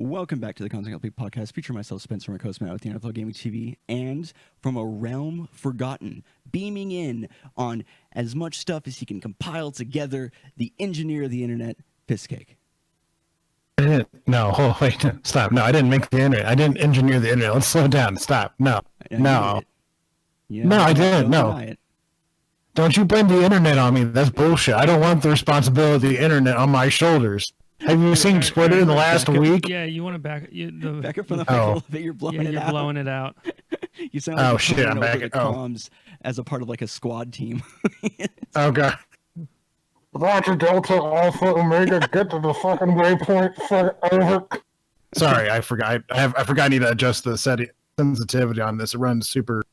Welcome back to the Content Healthy Podcast, featuring myself, Spencer, my co-host Matt with the NFL Gaming TV, and from a realm forgotten, beaming in on as much stuff as he can compile together, the engineer of the internet, Fistcake. I didn't. No, oh, wait, stop. No, I didn't make the internet. I didn't engineer the internet. Let's slow down. Stop. No. No. No, I didn't. No. Don't you blame the internet on me. That's bullshit. I don't want the responsibility of the internet on my shoulders. Have you seen Twitter in the last week? Yeah, you want to back up from the mic a little bit. You're blowing it out. You're blowing it out. You sound like shit, I'm back at comms as a part of like a squad team. Oh god. Roger, Delta, Alpha, Omega, get to the fucking waypoint. Over. Sorry, I forgot. I forgot. I need to adjust the sensitivity on this. It runs super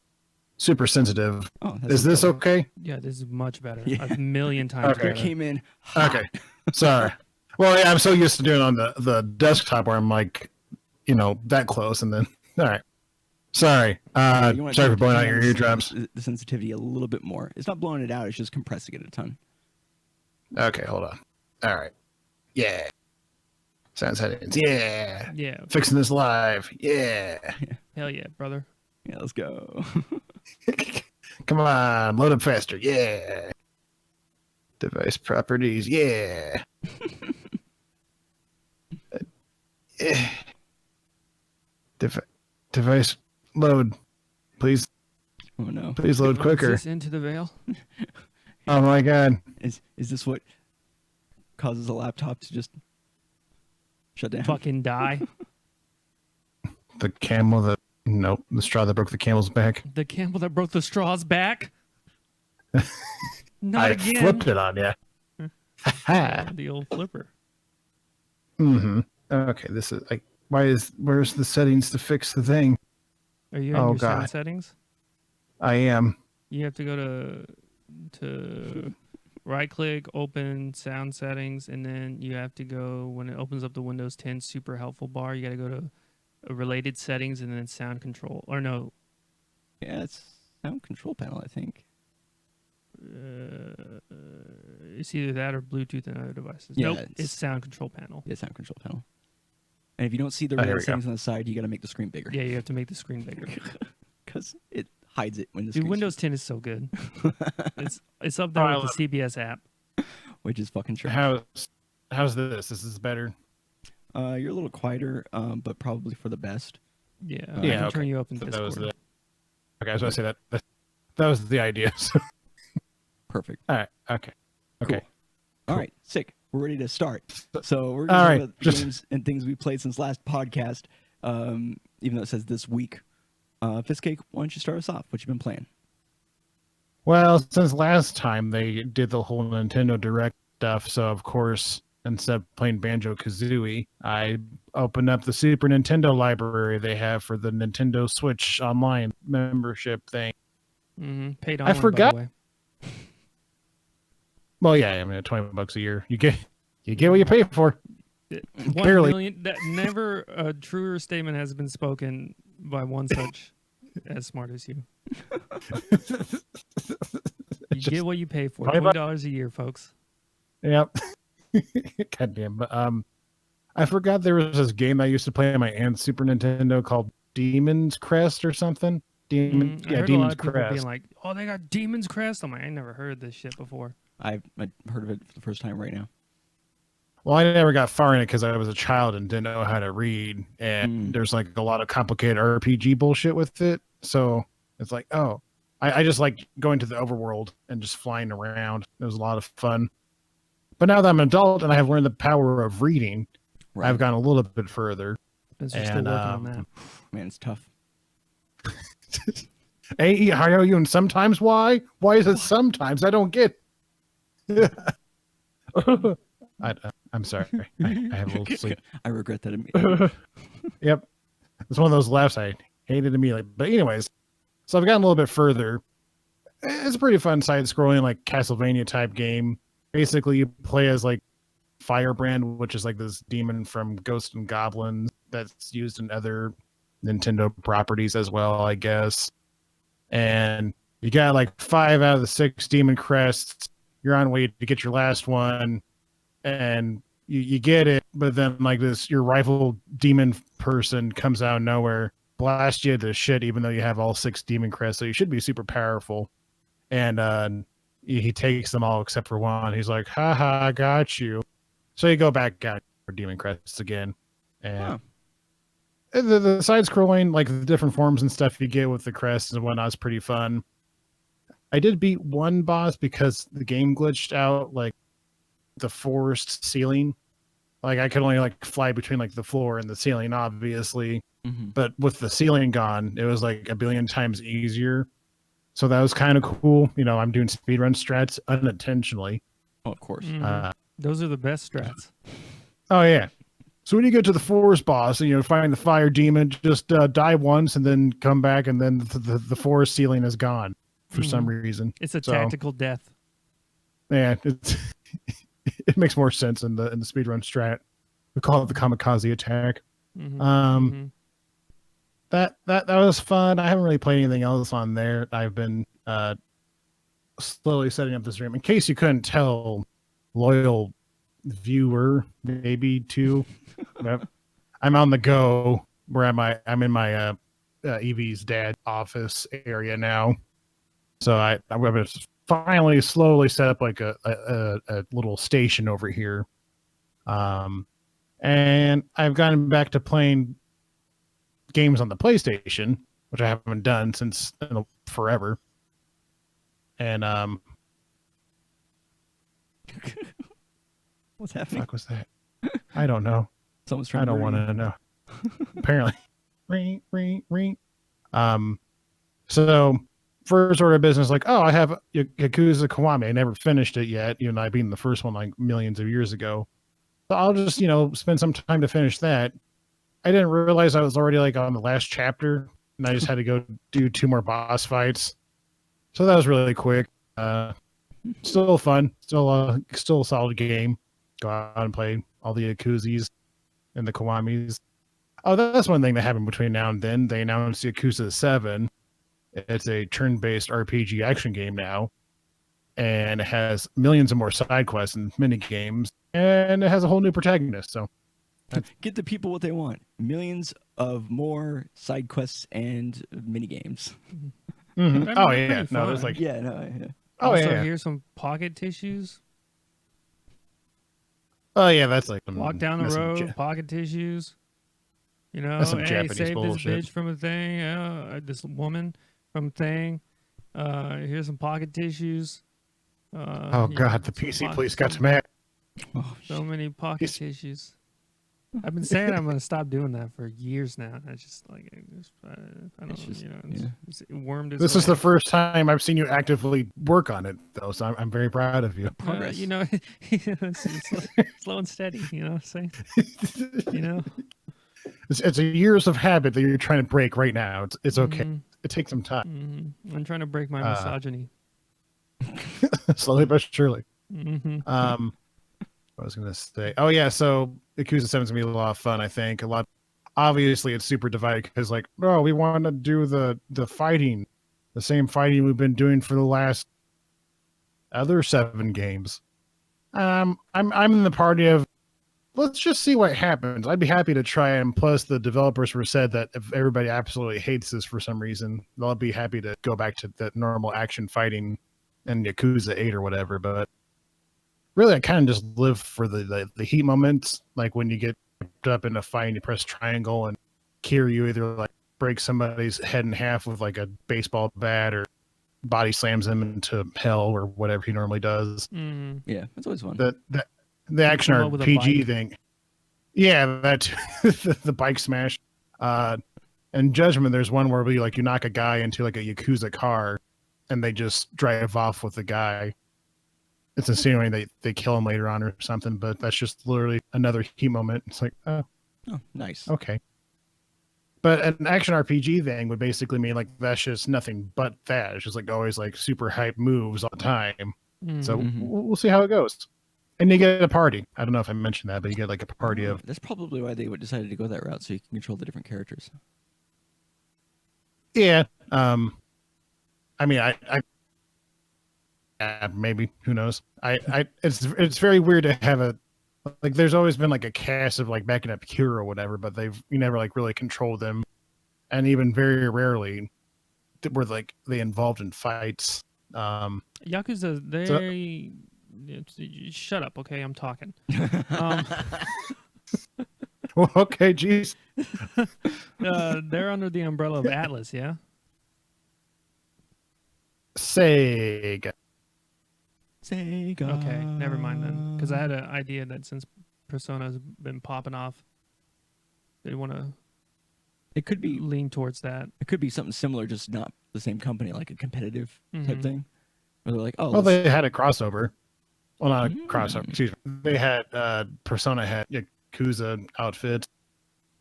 sensitive. Oh, is this okay? Yeah, this is much better. Yeah. A million times better. Came in hot. Okay. Sorry. Well, yeah, I'm so used to doing it on the desktop where I'm like, that close, and then all right. Sorry. Sorry for blowing out your eardrums. The sensitivity a little bit more. It's not blowing it out. It's just compressing it a ton. Okay, hold on. All right. Yeah. Sound settings. Yeah. Yeah. Fixing this live. Yeah. Hell yeah, brother. Yeah, let's go. Come on, load up faster. Yeah. Device properties. Yeah. Device load, please. Oh no! Please load quicker. Is this into the veil? Oh my god! Is this what causes a laptop to just shut down? Fucking die. The camel that the straw that broke the camel's back. The camel that broke the straw's back. Not I again. Flipped it on you. The old flipper. Mm-hmm. Okay, this is like. Where's the settings to fix the thing? Are you in your sound settings? I am. You have to go to right click, open sound settings, and then you have to go when it opens up the Windows 10 super helpful bar, you got to go to related settings and then sound control. Or no. Yeah, it's sound control panel, I think. It's either that or Bluetooth and other devices. Yeah, nope, it's sound control panel. Yeah, sound control panel. And if you don't see the red settings on the side, you got to make the screen bigger. Yeah, you have to make the screen bigger. Because it hides it when the Dude, Windows 10 is so good. it's up there with the CBS app. Which is fucking true. How's this? This is better? You're a little quieter, but probably for the best. Yeah, I can turn you up in Discord. Okay, I was going to say that was the idea. Perfect. All right, okay. Cool. All right, sick. We're ready to start. So we're going to talk about games and things we played since last podcast, even though it says this week. Fistcake, why don't you start us off? What you been playing? Well, since last time they did the whole Nintendo Direct stuff, so of course, instead of playing Banjo-Kazooie, I opened up the Super Nintendo library they have for the Nintendo Switch Online membership thing. Mm-hmm. Paid on I forgot. By the way. Well, yeah, I mean, $20 a year. You get what you pay for. 1 million. That never a truer statement has been spoken by one such as smart as you. You get what you pay for. $20 a year, folks. Yep. Goddamn. But I forgot there was this game I used to play on my aunt's Super Nintendo called Demon's Crest or something. Demon's Crest. Being like, oh, they got Demon's Crest. I'm like, I never heard this shit before. I've heard of it for the first time right now. Well, I never got far in it because I was a child and didn't know how to read, and there's like a lot of complicated RPG bullshit with it. So it's like, oh, I just like going to the overworld and just flying around. It was a lot of fun. But now that I'm an adult and I have learned the power of reading, I've gone a little bit further. Still working on that. Man, it's tough. Hey, I know you, and sometimes why? Why is it sometimes? I don't get. I'm sorry. I have a little sleep. I regret that immediately. Yep. It's one of those laughs I hated immediately. But anyways, so I've gotten a little bit further. It's a pretty fun side-scrolling, like Castlevania type game. Basically, you play as like Firebrand, which is like this demon from Ghosts and Goblins that's used in other Nintendo properties as well, I guess. And you got like 5 out of the 6 demon crests. You're on way to get your last one, and you get it, but then like your rival demon person comes out of nowhere, blasts you to shit, even though you have all 6 demon crests, so you should be super powerful. And he takes them all except for one. He's like, haha, I got you. So you go back out for demon crests again. And the side scrolling, like the different forms and stuff you get with the crests and whatnot is pretty fun. I did beat one boss because the game glitched out like the forest ceiling. Like I could only like fly between like the floor and the ceiling, obviously. Mm-hmm. But with the ceiling gone, it was like a billion times easier. So that was kind of cool. You know, I'm doing speedrun strats unintentionally. Oh, of course. Those are the best strats. Oh yeah. So when you get to the forest boss and you find the fire demon, just die once and then come back, and then the forest ceiling is gone for some reason. It's a tactical death. Yeah, it makes more sense in the speedrun strat. We call it the kamikaze attack. That was fun. I haven't really played anything else on there. I've been slowly setting up this room. In case you couldn't tell, loyal viewer, maybe too. I'm on the go. Where am I? I'm in my Evie's dad office area now. So I'm going to finally slowly set up like a little station over here. And I've gotten back to playing games on the PlayStation, which I haven't done since forever. And What's happening? fuck was that? I don't know. Someone's trying. I don't want to know. Apparently. Ring, ring, ring. So first order of business, like, oh, I have Yakuza Kiwami. I never finished it yet. You know, I beat the first one like millions of years ago. So I'll just, spend some time to finish that. I didn't realize I was already like on the last chapter, and I just had to go do 2 more boss fights. So that was really quick. Still fun. Still a solid game. Go out and play all the Yakuzis and the Kiwamis. Oh, that's one thing that happened between now and then. They announced Yakuza 7. It's a turn-based RPG action game now, and it has millions of more side quests and mini games, and it has a whole new protagonist. So get the people what they want. Millions of more side quests and mini games. Mm-hmm. Oh yeah, no, there's like Oh also, here's some pocket tissues. Oh yeah, that's like walk down the road, pocket tissues. That's some hey, Japanese save bullshit. This bitch from a thing. This woman from a thing. Here's some pocket tissues. Oh god, the PC police got mad. So many pocket tissues. I've been saying I'm gonna stop doing that for years now. I just like I don't it's wormed. This is the first time I've seen you actively work on it, though. So I'm very proud of you. Progress. It's slow and steady. You know what I'm saying? It's a years of habit that you're trying to break right now. It's okay. It takes some time. I'm trying to break my misogyny. Slowly but surely. I was gonna say, oh yeah, so Yakuza 7 is gonna be a lot of fun. I think obviously it's super divided because like, oh, we want to do the fighting, the same fighting we've been doing for the last other 7 games. I'm in the party of let's just see what happens. I'd be happy to try, and plus the developers were said that if everybody absolutely hates this for some reason, they'll be happy to go back to that normal action fighting in Yakuza 8 or whatever. But really, I kind of just live for the heat moments, like when you get up in a fight and you press triangle and Kiryu either like breaks somebody's head in half with like a baseball bat or body slams them into hell or whatever he normally does. Yeah, that's always fun. The action RPG thing. Yeah, that the bike smash. In Judgment, there's one where you knock a guy into like a Yakuza car and they just drive off with the guy. It's insinuating they kill him later on or something, but that's just literally another heat moment. It's like, oh, nice. Okay. But an action RPG thing would basically mean like that's just nothing but that. It's just like always like super hype moves all the time. So we'll see how it goes. And you get a party. I don't know if I mentioned that, but you get like a party of. That's probably why they decided to go that route, so you can control the different characters. Yeah. I mean, I maybe, who knows? It's very weird to have like there's always been like a cast of like backing up Kira or whatever, but you never like really controlled them, and even very rarely were like they involved in fights. Yakuza, So shut up, okay? I'm talking. Um, well, okay, geez. they're under the umbrella of Atlas, yeah. Sega. Sega. Okay, never mind then, because I had an idea that since Persona's been popping off, they want to It could be. lean towards that. It could be something similar, just not the same company, like a competitive type Mhm. thing. Where they're like, oh, Well, let's- they had a crossover. Well, not a Mm. crossover. Excuse me. They had Persona had Yakuza outfits.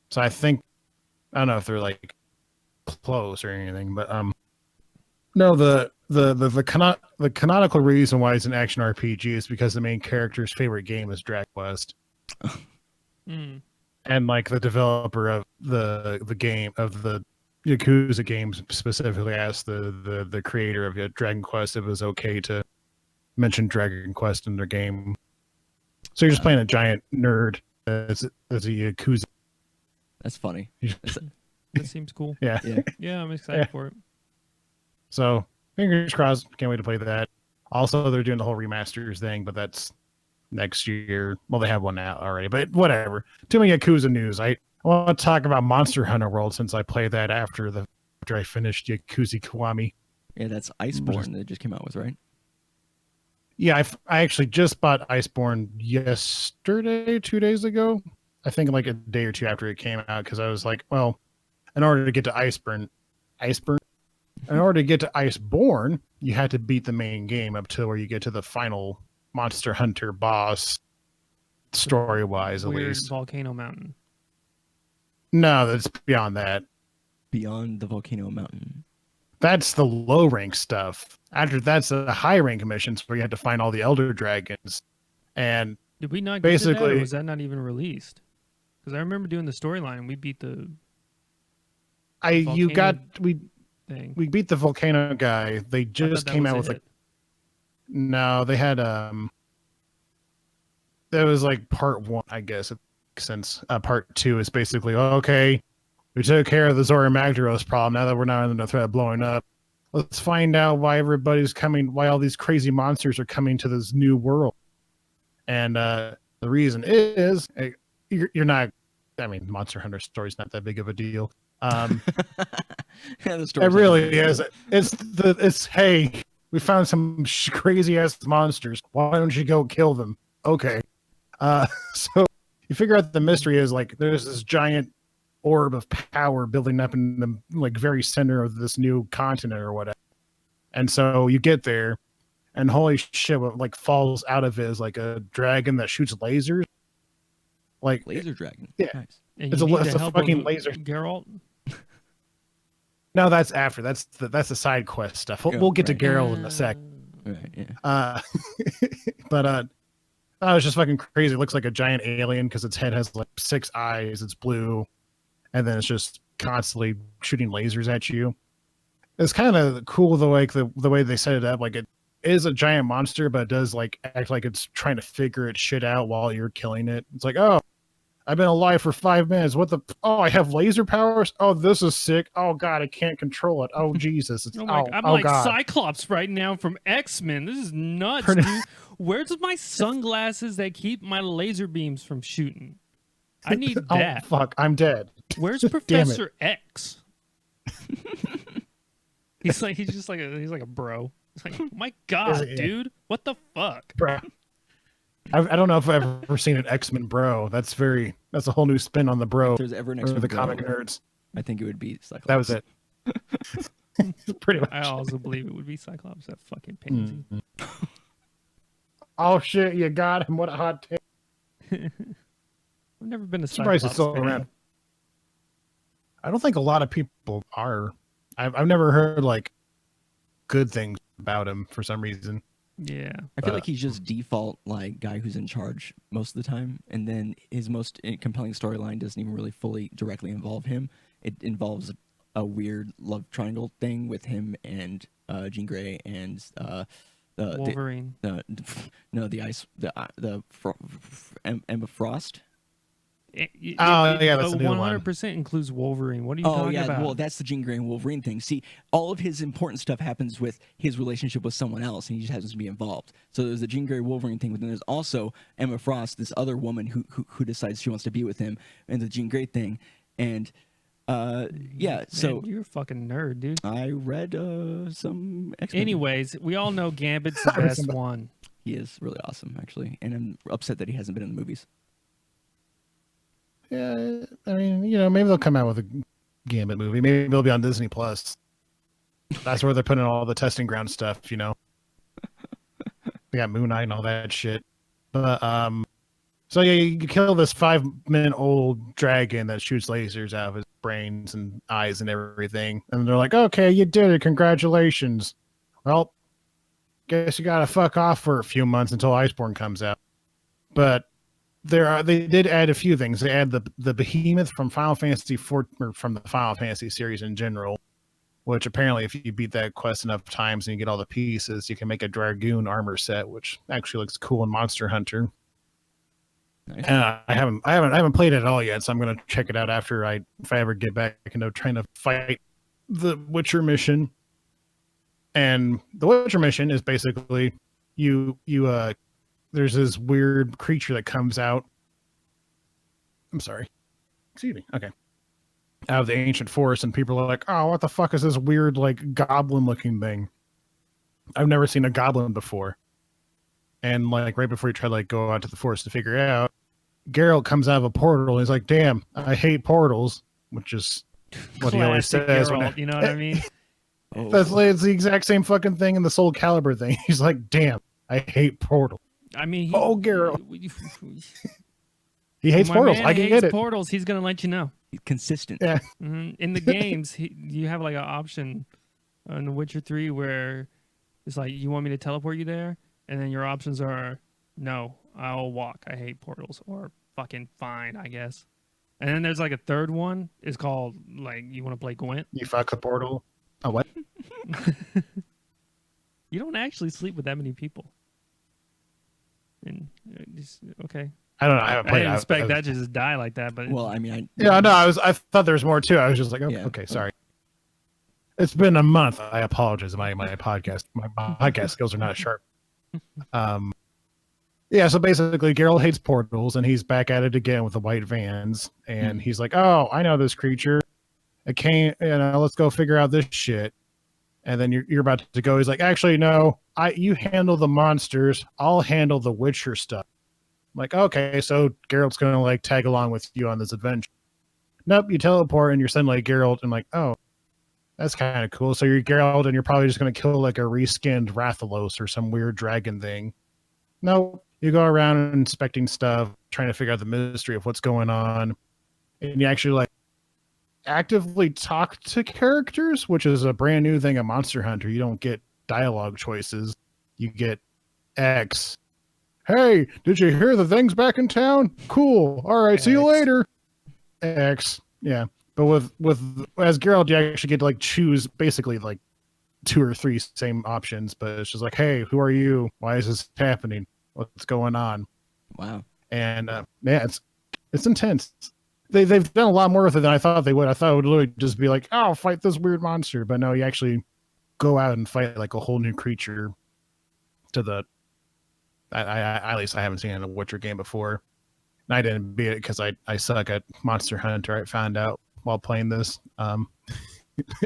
So I don't know if they're like close or anything, but no, the canonical reason why it's an action RPG is because the main character's favorite game is Dragon Quest, Mm. and like the developer of the game of the Yakuza games specifically asked the creator of Dragon Quest if it was okay to mention Dragon Quest in their game. So you're just playing a giant nerd as a Yakuza. that's funny. That seems cool. Yeah. Yeah. Yeah, I'm excited Yeah. for it. So fingers crossed. Can't wait to play that. Also, they're doing the whole remasters thing, but that's next year. Well, they have one out already, but whatever. Too many Yakuza news. I want to talk about Monster Hunter World since I played that after I finished Yakuza Kiwami. Yeah, that's Iceborne that just came out with, right? Yeah, I actually just bought Iceborne yesterday, 2 days ago. I think like a day or two after it came out because I was like, well, in order to get to Iceborne, in order to get to Iceborne, you had to beat the main game up to where you get to the final Monster Hunter boss, story wise at Weird least. volcano mountain. No, that's beyond that. Beyond the Volcano Mountain. That's the low rank stuff. After that's the high rank missions where you had to find all the Elder Dragons. And Did we not get to that, or basically- was that not even released? Because I remember doing the storyline and we beat the thing. we beat the volcano guy. They I thought just that came was out with it. like no, they had that was like part one, I guess. Since part two is basically okay, we took care of the Zora Magdaros problem. Now that we're not under the threat of blowing up, let's find out why everybody's coming, why all these crazy monsters are coming to this new world. And the reason is you're not. I mean, Monster Hunter story's not that big of a deal. Yeah, the It story's really like- is. It's hey, we found some crazy ass monsters. Why don't you go kill them? Okay. So you figure out the mystery is like there's this giant orb of power building up in the like very center of this new continent or whatever. And so you get there, and holy shit, what like falls out of it is like a dragon that shoots lasers. Like Laser Dragon. Yeah. Nice. And It's you a- need it's the a help fucking of laser. Geralt. no, that's after. That's the side quest stuff. We'll, Yeah, we'll get to right. Geralt in a sec. Right, yeah. But oh, it's just fucking crazy. It looks like a giant alien because its head has like 6 eyes. It's blue, and then it's just constantly shooting lasers at you. It's kind of cool the way they set it up. Like it is a giant monster, but it does like act like it's trying to figure its shit out while you're killing it. It's like, oh, I've been alive for 5 minutes. What the? Oh, I have laser powers. Oh, this is sick. Oh God, I can't control it. Oh Jesus, it's I'm oh, like, I'm oh like God. Cyclops right now from X-Men. This is nuts, Pretty- dude. Where's my sunglasses that keep my laser beams from shooting? I need Oh that. fuck, I'm dead. Where's Damn it. Professor X? he's just like a bro. It's like, oh my God, Yeah. dude, what the fuck? Bro. I don't know if I've ever seen an X-Men bro. That's a whole new spin on the bro If there's ever an for X-Men the bro, comic nerds. I think it would be Cyclops. That was it. Pretty much. I also believe it would be Cyclops, that fucking pansy. Oh shit, you got him. What a hot take. I've never been a Surprised Cyclops it's still fan. around. I don't think a lot of people are. I've never heard like good things about him for some reason. Yeah. I feel like he's just default like guy who's in charge most of the time, and then his most compelling storyline doesn't even really fully directly involve him. It involves a weird love triangle thing with him and Jean Grey and Wolverine. No, the ice, Emma Frost. Oh, yeah, that's a new one. 100% includes Wolverine. What are you talking about? Well, that's the Jean Grey and Wolverine thing. See, all of his important stuff happens with his relationship with someone else, and he just happens to be involved. So there's the Jean Grey Wolverine thing, but then there's also Emma Frost, this other woman who decides she wants to be with him, and the Jean Grey thing. And yeah, so you're a fucking nerd, dude. I read some X-Men. Anyways, we all know Gambit's the best one. He is really awesome, actually, and I'm upset that he hasn't been in the movies. Yeah, I mean, maybe they'll come out with a Gambit movie. Maybe it'll be on Disney Plus. That's where they're putting all the testing ground stuff. They got Moon Knight and all that shit. But so yeah, you kill this 5-minute-old dragon that shoots lasers out of his brains and eyes and everything, and they're like, "Okay, you did it. Congratulations." Well, guess you gotta fuck off for a few months until Iceborne comes out. But they did add a few things. They add the behemoth from Final Fantasy IV, or from the Final Fantasy series in general, which apparently if you beat that quest enough times and you get all the pieces, you can make a Dragoon armor set, which actually looks cool in Monster Hunter. Nice. And I haven't played it at all yet, so I'm gonna check it out if I ever get back into trying to fight the Witcher mission. And the Witcher mission is basically you there's this weird creature that comes out. I'm sorry. Excuse me. Okay. Out of the ancient forest, and people are like, "Oh, what the fuck is this weird, like, goblin-looking thing? I've never seen a goblin before." And, like, right before you try to, like, go out to the forest to figure it out, Geralt comes out of a portal, and he's like, "Damn, I hate portals," which is what he always says. Geralt, you know what I mean? It's the exact same fucking thing in the Soul Calibur thing. He's like, "Damn, I hate portals." I mean, Geralt. He hates portals. I can get it. Portals. He's gonna let you know. He's consistent. Yeah. Mm-hmm. In the games, you have like an option in The Witcher 3 where it's like, you want me to teleport you there, and then your options are, no, I'll walk. I hate portals, or fucking fine, I guess. And then there's like a third one. It's called, like, you want to play Gwent. You fuck the portal. Oh, what? You don't actually sleep with that many people. And okay. I don't know. I haven't played. I didn't expect that to just die like that, but well, I mean, I thought there was more too. I was just like, oh, yeah. Okay, sorry. It's been a month. I apologize. My podcast skills are not sharp. Yeah. So basically, Geralt hates portals, and he's back at it again with the white vans, and he's like, "Oh, I know this creature. It can't. Let's go figure out this shit." And then you're about to go. He's like, "Actually, no. You handle the monsters. I'll handle the Witcher stuff." I'm like, okay, so Geralt's gonna like tag along with you on this adventure. Nope, you teleport and you're suddenly Geralt, and like, oh, that's kind of cool. So you're Geralt, and you're probably just gonna kill like a reskinned Rathalos or some weird dragon thing. No, you go around inspecting stuff, trying to figure out the mystery of what's going on, and you actually like actively talk to characters, which is a brand new thing in Monster Hunter. You don't get dialogue choices. You get X. Hey, did you hear the thing's back in town? Cool. All right, see you later. X. Yeah. But with as Geralt, you actually get to like choose basically like 2 or 3 same options, but it's just like, hey, who are you? Why is this happening? What's going on? Wow. And yeah, it's intense. They've done a lot more with it than I thought they would. I thought it would literally just be like, oh, fight this weird monster. But no, you actually go out and fight like a whole new creature to the at least I haven't seen it in a Witcher game before. And I didn't beat it because I suck at Monster Hunter. I found out while playing this.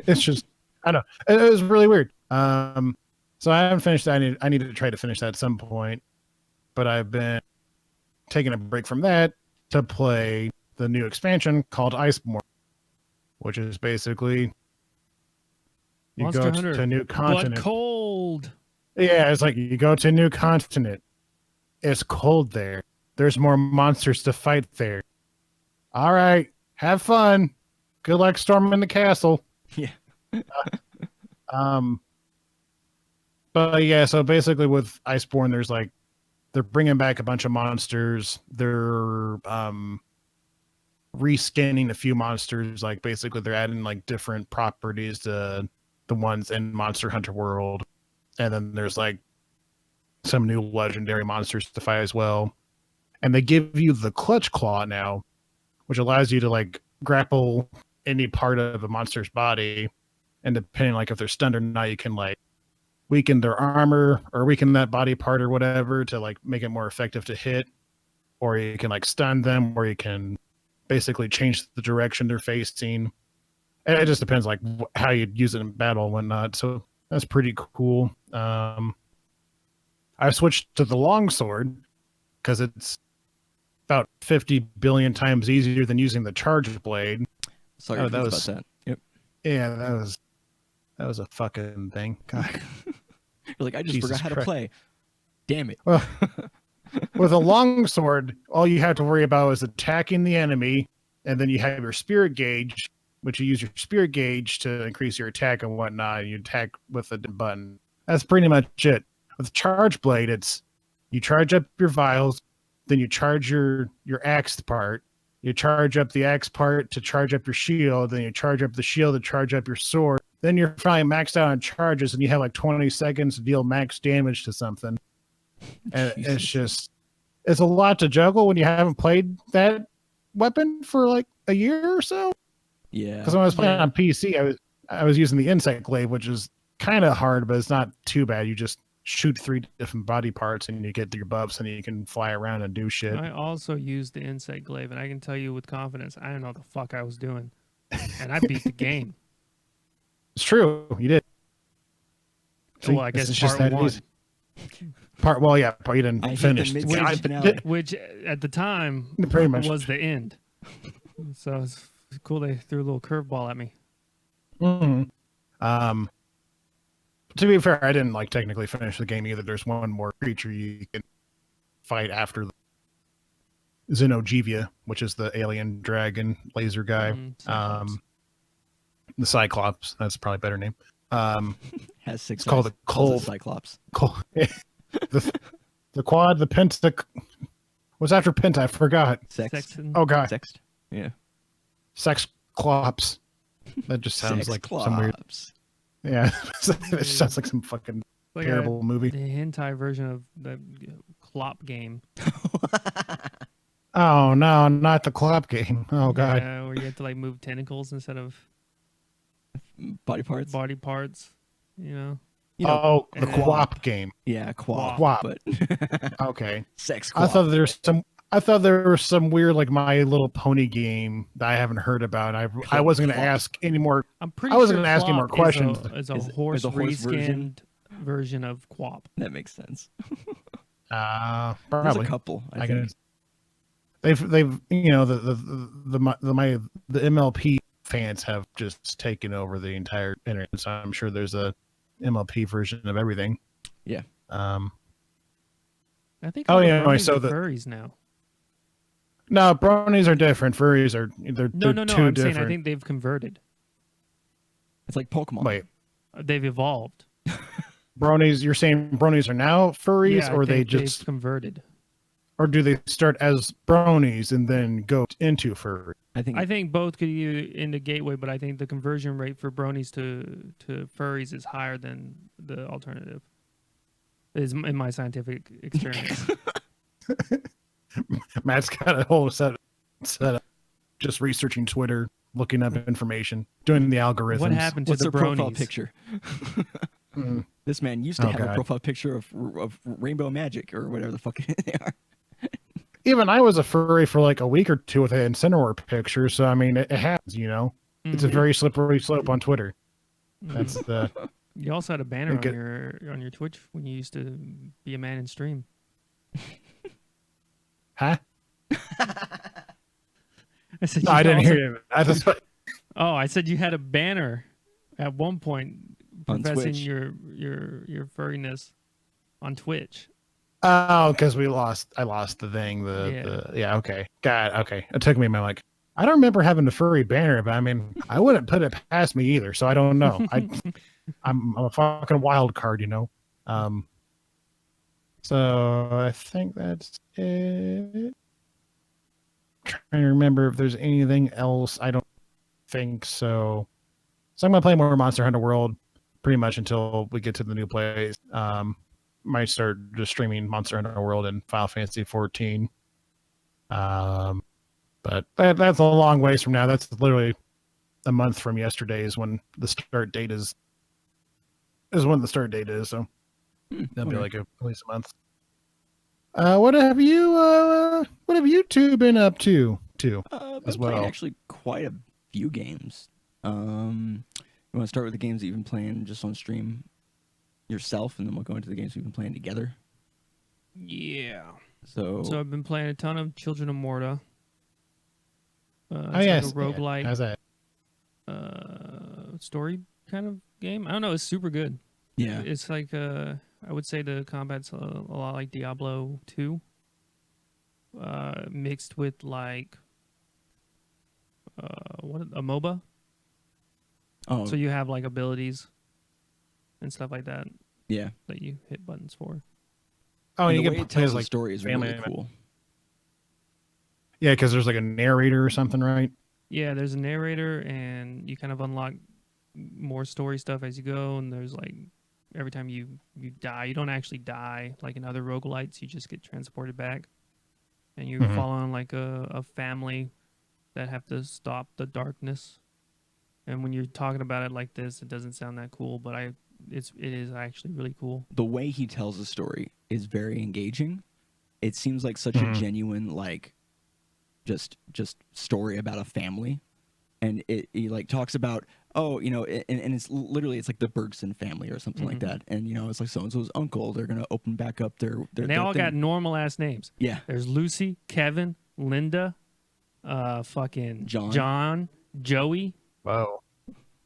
It's just, I don't know. It was really weird. So I haven't finished that. I need to try to finish that at some point. But I've been taking a break from that to play the new expansion called Iceborne, which is basically you Monster go Hunter, to a new continent. But cold. Yeah, it's like you go to a new continent. It's cold there. There's more monsters to fight there. All right, have fun. Good luck storming the castle. Yeah. But yeah, so basically with Iceborne, there's like they're bringing back a bunch of monsters. They're reskinning a few monsters. Like basically, they're adding like different properties to the ones in Monster Hunter World. And then there's like some new legendary monsters to fight as well. And they give you the clutch claw now, which allows you to like grapple any part of a monster's body, and depending like if they're stunned or not, you can like weaken their armor or weaken that body part or whatever to like make it more effective to hit, or you can like stun them, or you can basically change the direction they're facing. And it just depends like how you'd use it in battle and whatnot. So that's pretty cool. I switched to the longsword because it's about 50 billion times easier than using the charge blade. Sorry about that. Yep. Yeah, that was a fucking thing. God. You're like, I just Jesus forgot how to Christ. play. Damn it. Well, with a longsword, all you have to worry about is attacking the enemy, and then you have your spirit gauge, which you use your spirit gauge to increase your attack and whatnot. And you attack with a button. That's pretty much it. With charge blade, it's you charge up your vials, then you charge your axe part. You charge up the axe part to charge up your shield, then you charge up the shield to charge up your sword. Then you're finally maxed out on charges, and you have like 20 seconds to deal max damage to something. And it's a lot to juggle when you haven't played that weapon for like a year or so. Yeah. Because when I was playing on PC, I was using the insect glaive, which is kind of hard, but it's not too bad. You just shoot 3 different body parts, and you get your buffs, and you can fly around and do shit. I also used the insect glaive, and I can tell you with confidence, I don't know what the fuck I was doing, and I beat the game. It's true, you did. See, Well, I guess it's part that one. easy. Part you didn't I finish. hit the mid-season finale. Which at the time Pretty much. was the end. So it's cool they threw a little curveball at me. Mm-hmm. To be fair, I didn't like technically finish the game either. There's one more creature you can fight after the Xenogevia, which is the alien dragon laser guy. Cyclops. The Cyclops. That's probably a better name. Has 6 It's called eyes. the Calls it Cold. Cyclops. The quad, the penta. What's after penta? I forgot. Sexton. Oh god, Sext. Yeah. sex clops. That just sounds like some weird. Cyclops. Yeah, it sounds like some fucking Like terrible movie. the hentai version of the Clop game. Oh no, not the clop game. Oh god. Yeah, where you have to like move tentacles instead of Body parts. body parts. You know. You know, Oh, the and- quap game. yeah, quap. Quap. But Okay. sex I quap. thought there was some weird like My Little Pony game that I haven't heard about. I wasn't going to ask any more. I'm pretty I wasn't sure gonna ask you more Clop questions. Is a Is horse a horse reskinned version of Quap. That makes sense. There's Probably. a couple, I I think. guess. They've you know the MLP fans have just taken over the entire internet. So I'm sure there's a MLP version of everything. Yeah. I think. Oh, all the yeah, bronies so are the- furries now. No, bronies are different. Furries are they're No. two I'm different. saying I think they've converted. It's like Pokemon. Wait, They've evolved. bronies? You're saying bronies are now furries, Yeah, I or they think they've just, converted? or do they start as bronies and then go into furry? I think I think both could be in the gateway, but I think the conversion rate for bronies to furries is higher than the alternative. Is in my scientific experience. Matt's got a whole set up, just researching Twitter, looking up information, doing the algorithms. What happened to what's the their profile bronies? picture? Mm. This man used to Oh, have a God. profile picture of Rainbow Magic or whatever the fuck they are. Even I was a furry for like a week or two with an Incineroar picture, so I mean, it happens, you know. It's a Mhm. very slippery slope on Twitter. Mhm. That's the You also had a banner Okay. on your Twitch when you used to be a man in stream. huh? I said No, you I didn't also- hear you. I just Oh, I said you had a banner at one point On professing Twitch. your furriness on Twitch. oh, because I lost the thing. Yeah, okay, God, okay. It took me a minute. Like, I don't remember having a furry banner, but I mean, I wouldn't put it past me either. So I don't know. I'm a fucking wild card, you know. So I think that's it. Trying to remember if there's anything else. I don't think so. So I'm gonna play more Monster Hunter World pretty much until we get to the new place. might start just streaming Monster Hunter World and Final Fantasy 14. But that's a long ways from now. That's literally a month from yesterday is when the start date is when the start date is. So that'll be like at least a month. What have you two been up to as Playing well? actually quite a few games. You want to start with the games that you've been playing just on stream yourself, and then we'll go into the games we've been playing together. Yeah. So So I've been playing a ton of Children of Morta. Yes, Like a roguelike how's that? story kind of game. I don't know. It's super good. yeah, It's like I would say the combat's a lot like Diablo 2, mixed with like what a MOBA. oh So you have like abilities and stuff like that yeah. that you hit buttons for. Oh, And and the you way can it play tells as the like story is family really member. cool. Yeah, because there's like a narrator or something, right? Yeah, there's a narrator, and you kind of unlock more story stuff as you go. And there's like every time you die, you don't actually die like in other roguelites. You just get transported back, and you're Mhm. following like a family that have to stop the darkness. And when you're talking about it like this, it doesn't sound that cool, but it is actually really cool. The way he tells the story is very engaging. It seems like such a Mhm. genuine like just story about a family, and he like talks about and it's literally it's like the Bergson family or something like Mhm. that, and it's like so and so's uncle. They're gonna open back up their And they all thing. got normal ass names. yeah There's Lucy, Kevin, Linda, fucking John. John, Joey. Wow.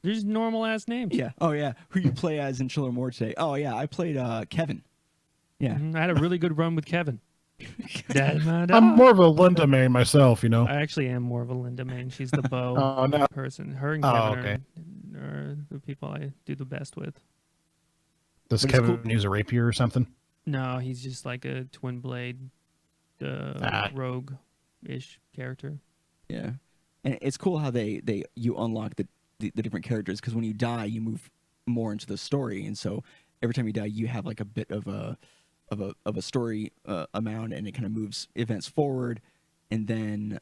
There's normal ass names. yeah oh yeah who you play as in Chiller Morte. Oh yeah, I played Kevin. Yeah. I had a really good run with Kevin. That's my I'm dog. more of a Linda main myself, you know. I actually am more of a Linda main. She's the bow Oh no. person. Her and Oh, Kevin okay. are the people I do the best with. Does But it's Kevin cool. use a rapier or something? No, he's just like a twin blade rogue-ish character. Yeah, and it's cool how you unlock the different characters, because when you die, you move more into the story, and so every time you die, you have like a bit of a story amount, and it kind of moves events forward, and then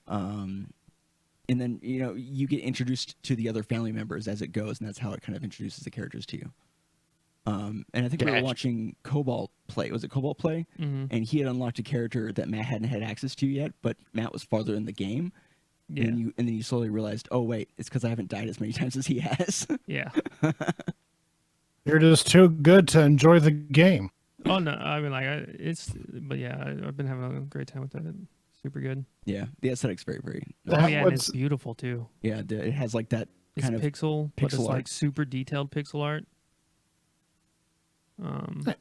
you get introduced to the other family members as it goes, and that's how it kind of introduces the characters to you. And I think we were Gotcha. watching Cobalt play. Was it Cobalt play? Mm-hmm. And he had unlocked a character that Matt hadn't had access to yet, but Matt was farther in the game. Yeah, And then you slowly realized, oh wait, it's because I haven't died as many times as he has. yeah. You're just too good to enjoy the game. Oh no, I mean like but yeah, I've been having a great time with it. Super good. Yeah, the aesthetic's very, very. Oh That yeah, and was- it's beautiful too. Yeah, it has like that It's kind of. pixel, but it's pixel art. like super detailed pixel art.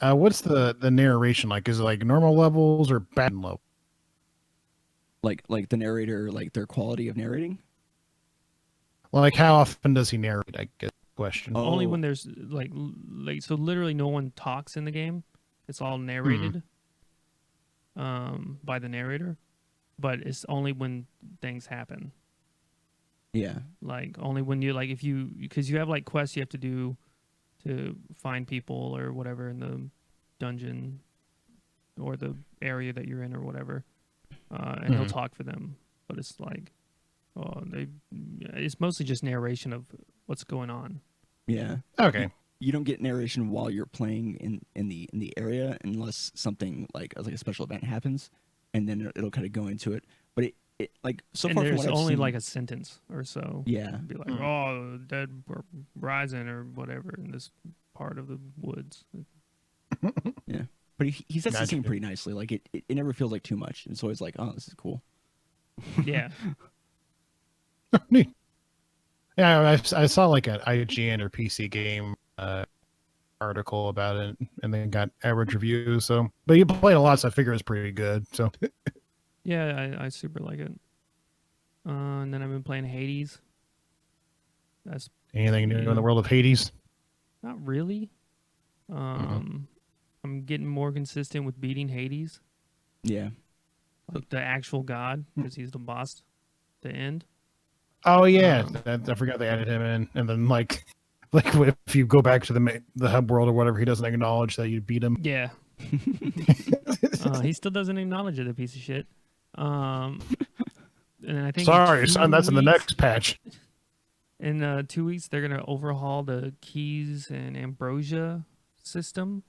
What's the narration like? Is it like normal levels or bad level? Like the narrator, like their quality of narrating. Like how often does he narrate? I guess question. Oh. Only when there's like so literally no one talks in the game. It's all narrated by the narrator, but it's only when things happen. Yeah, Like only when you like because you have like quests you have to do to find people or whatever in the dungeon or the area that you're in or whatever, and he'll talk for them. But it's like, it's mostly just narration of what's going on. yeah. Okay. You don't get narration while you're playing in the area unless something like a special event happens, and then it'll kind of go into it. But it like so And far from there's what I've only seen, like a sentence or so. yeah. Be like, oh, dead rising or whatever in this part of the woods. Yeah, but he sets the Gotcha. scene pretty nicely. Like it never feels like too much. It's always like, oh, this is cool. Yeah. Neat. Yeah, I saw like an IGN or PC game article about it, and then got average reviews. So, but you played a lot, so I figure it's pretty good. So, Yeah, I super like it. And then I've been playing Hades. That's anything new in the world of Hades? not really. I'm getting more consistent with beating Hades, Yeah, like the actual god, because he's the boss to end. Oh yeah, I forgot they added him in, and then like if you go back to the hub world or whatever, he doesn't acknowledge that you beat him. Yeah, He still doesn't acknowledge it, a piece of shit. And I think Sorry, son, that's in the next patch. In 2 weeks, they're gonna overhaul the keys and ambrosia system,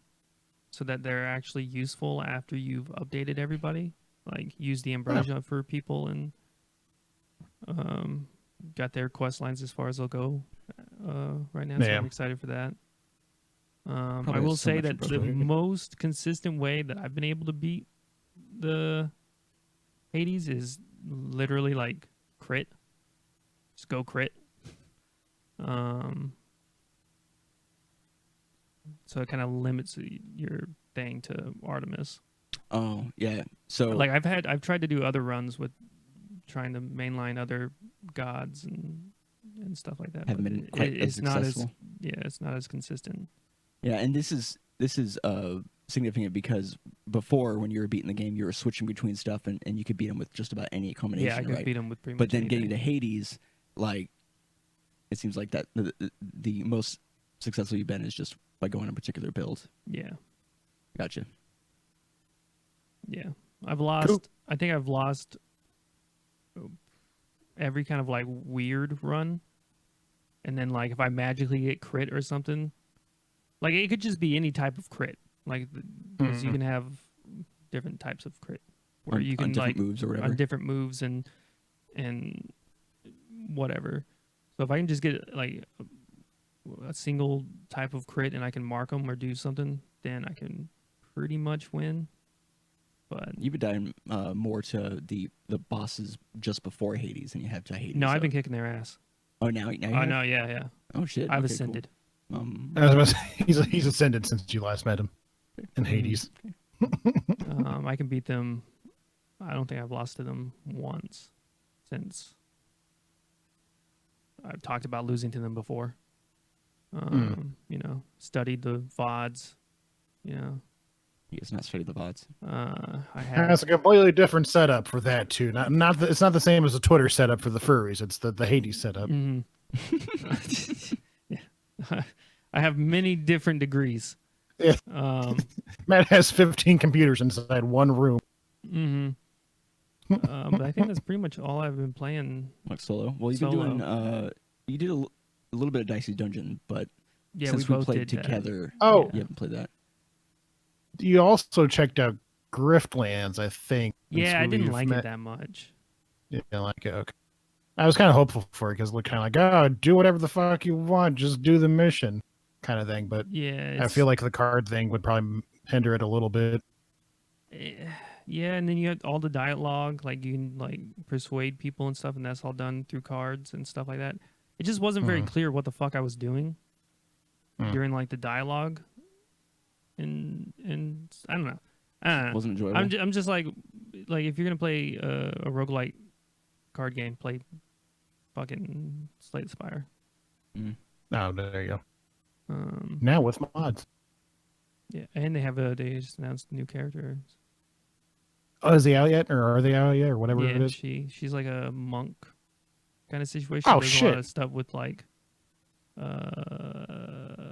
so that they're actually useful after you've updated everybody. Like use the ambrosia for people and got their quest lines as far as they'll go right now. So Yeah. I'm excited for that. I Probably will has so say much that the improvement. most consistent way that I've been able to beat the Hades is literally like crit. Just go crit. So it kind of limits your thing to Artemis. Oh yeah. So Like I've tried to do other runs with trying to mainline other gods and stuff like that. haven't but been quite as it's not as successful. it's not as consistent. Yeah, and this is significant because before, when you were beating the game, you were switching between stuff, and you could beat them with just about any combination. Yeah, I could right? beat him with pretty much. But then anything. getting to Hades, like, it seems like that the most successful you've been is just by going on a particular build. Yeah, Gotcha. yeah. I've lost. Cool. I think I've lost every kind of like weird run, and then like if I magically get crit or something, like it could just be any type of crit, like because you can have different types of crit where you on can different like moves or whatever. on different moves and whatever. So if I can just get like a single type of crit and I can mark them or do something, then I can pretty much win. But You've been dying more to the bosses just before Hades than you have to Hades. no, I've been so- kicking their ass. Oh, now you Oh have? no, yeah. Oh shit. I've okay, cool. ascended. I was about to say, he's ascended since you last met him in Hades. I can beat them. I don't think I've lost to them once since I've talked about losing to them before. You know, studied the VODs. You know, He has not studied the VODs. I have. That's a completely different setup for that too. It's not the same as the Twitter setup for the furries. It's the Hades setup. Mhm. Yeah, I have many different degrees. Yeah. Matt has 15 computers inside one room. But I think that's pretty much all I've been playing. Like solo. Well, you've been doing. You did a little bit of Dicey Dungeon, but Yeah, since we we both played did that. together, Oh, you haven't played that. you also checked out Griftlands, I think. Yeah, I didn't like met. it that much. You didn't like it? Okay. I was kind of hopeful for it because it looked kind of like, oh, do whatever the fuck you want, just do the mission, kind of thing. But Yeah, I feel like the card thing would probably hinder it a little bit. Yeah, and then you have all the dialogue, like you can like persuade people and stuff, and that's all done through cards and stuff like that. It just wasn't very clear what the fuck I was doing during like the dialogue, and I don't know. Wasn't enjoyable. I'm just like if you're gonna play a roguelike card game, play fucking Slay the Spire. Oh, there you go. Now with mods. Yeah, and they just announced new characters. Oh, is he out yet, or are they out yet, or whatever Yeah, it is? she's like a monk kind of situation. Oh, There's a shit. lot of stuff with like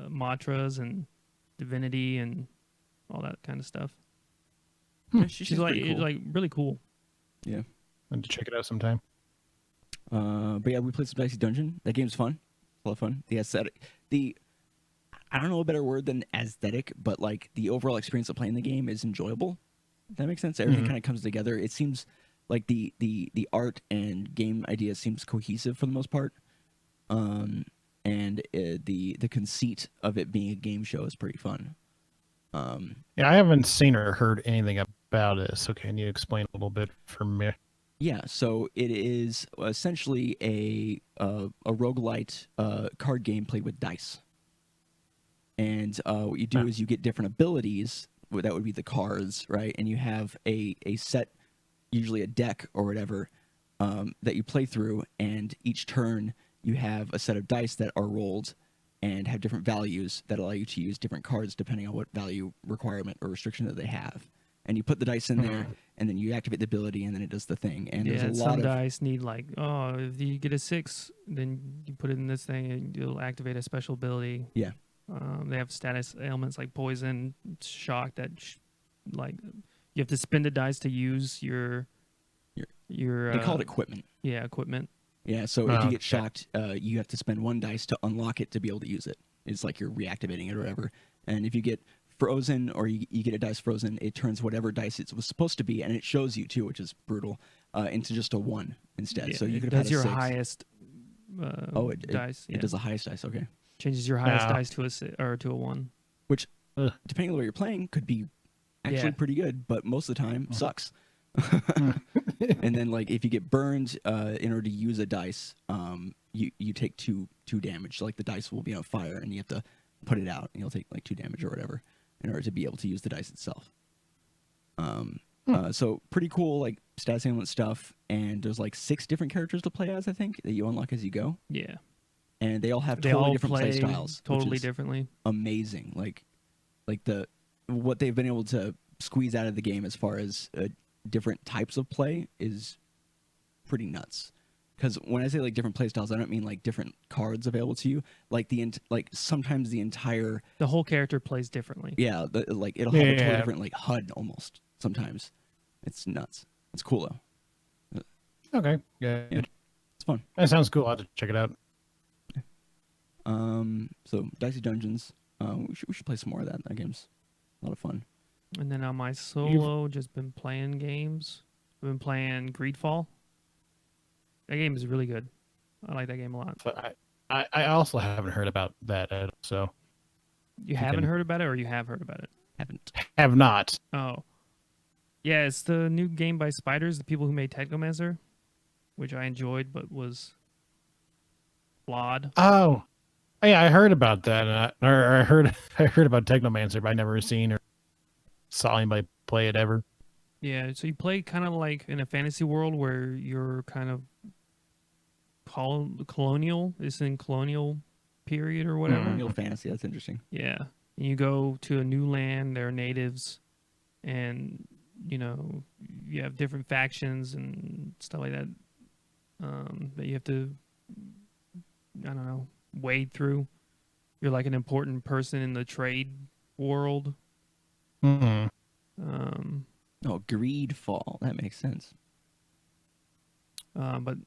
mantras and divinity and all that kind of stuff. Yeah, She's like pretty cool. like really cool. Yeah. I need to check it out sometime. But yeah, we played some Dicey Dungeon. That game's fun. A lot of fun. The aesthetic, I don't know a better word than aesthetic, but like the overall experience of playing the game is enjoyable. If that makes sense. Everything kind of comes together. It seems like the art and game idea seems cohesive for the most part. And the conceit of it being a game show is pretty fun. Yeah, I haven't seen or heard anything about it. So can you explain a little bit for me? Yeah, so it is essentially a roguelite card game played with dice. And what you do is you get different abilities. That would be the cards, right? And you have a set, usually a deck or whatever, that you play through. And each turn you have a set of dice that are rolled and have different values that allow you to use different cards depending on what value requirement or restriction that they have. And you put the dice in there, and then you activate the ability, and then it does the thing. And Yeah, there's a some lot of dice need like if you get a 6, then you put it in this thing and you'll activate a special ability. yeah. They have status ailments like poison, shock that like you have to spend a dice to use your They call it equipment. Yeah, equipment. Yeah, so Oh, if you get okay. shocked, you have to spend 1 dice to unlock it to be able to use it. It's like you're reactivating it or whatever. And if you get frozen or you get a dice frozen, it turns whatever dice it was supposed to be, and it shows you too, which is brutal, into just a 1 instead. Yeah, so you it could have does had a your 6. highest dice. It does the highest dice, okay. Changes your highest Wow. dice to or to a 1. Which, Ugh. depending on what you're playing, could be actually Yeah. pretty good, but most of the time sucks. And then, like, if you get burned, in order to use a dice, you take two damage. Like the dice will be on fire, and you have to put it out, and you'll take like 2 damage or whatever in order to be able to use the dice itself. So pretty cool, like stat salient stuff. And there's like 6 different characters to play as, I think, that you unlock as you go, Yeah. and they all have They totally all different play play styles, which totally is differently. amazing. Like what they've been able to squeeze out of the game as far as different types of play is pretty nuts. Because when I say like different play styles, I don't mean like different cards available to you. Like like sometimes the entire The whole character plays differently. like it'll have a totally Yeah. different like HUD almost. Sometimes it's nuts. It's cool though. Okay. Yeah. Yeah. It's fun. That sounds cool. I'll have to check it out. So Dicey Dungeons. We should play some more of that. That game's a lot of fun. And then on my solo, just been playing games. I've been playing Greedfall. That game is really good. I like that game a lot. But I also haven't heard about that. So You haven't can- heard about it, or you have heard about it? Haven't. have not. Oh. Yeah, it's the new game by Spiders, the people who made Technomancer, which I enjoyed but was flawed. Oh, yeah. I heard about that. Or I heard about Technomancer, but I never seen or saw anybody play it ever. Yeah, so you play kind of like in a fantasy world where you're kind of colonial. It's in colonial period or whatever. Colonial fantasy. That's interesting. Yeah. And you go to a new land, there are natives, and, you know, you have different factions and stuff like that that you have to, I don't know, wade through. You're like an important person in the trade world. Mm-hmm. Oh, Greedfall. That makes sense. But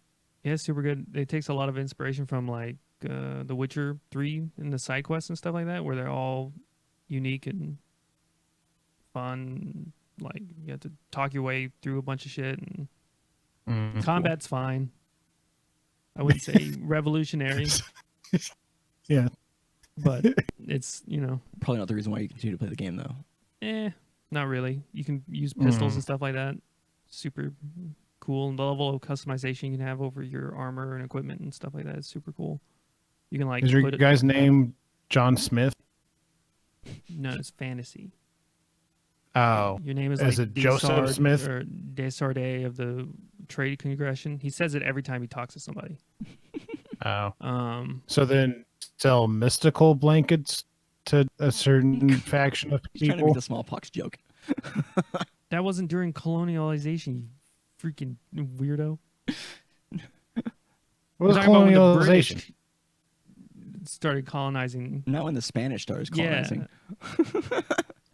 yeah, super good. It takes a lot of inspiration from like The Witcher 3 and the side quests and stuff like that, where they're all unique and fun. Like you have to talk your way through a bunch of shit, and Mm-hmm. combat's fine. I wouldn't say revolutionary, Yeah. but it's, you know, Probably not the reason why you continue to play the game though. not really. You can use pistols Mm. and stuff like that. Super cool. And the level of customization you can have over your armor and equipment and stuff like that is super cool. You can like Is your put it, guy's name John Smith? no, it's fantasy. Oh, Your name is Is like it Joseph Desard Smith? or Desardet of the Trade Congression. He says it every time he talks to somebody. oh. So then sell mystical blankets to a certain faction of He's trying to people. make the smallpox joke. That wasn't during colonialization, you freaking weirdo. What was I'm talking about when the colonialization? British started colonizing. Not when the Spanish started colonizing.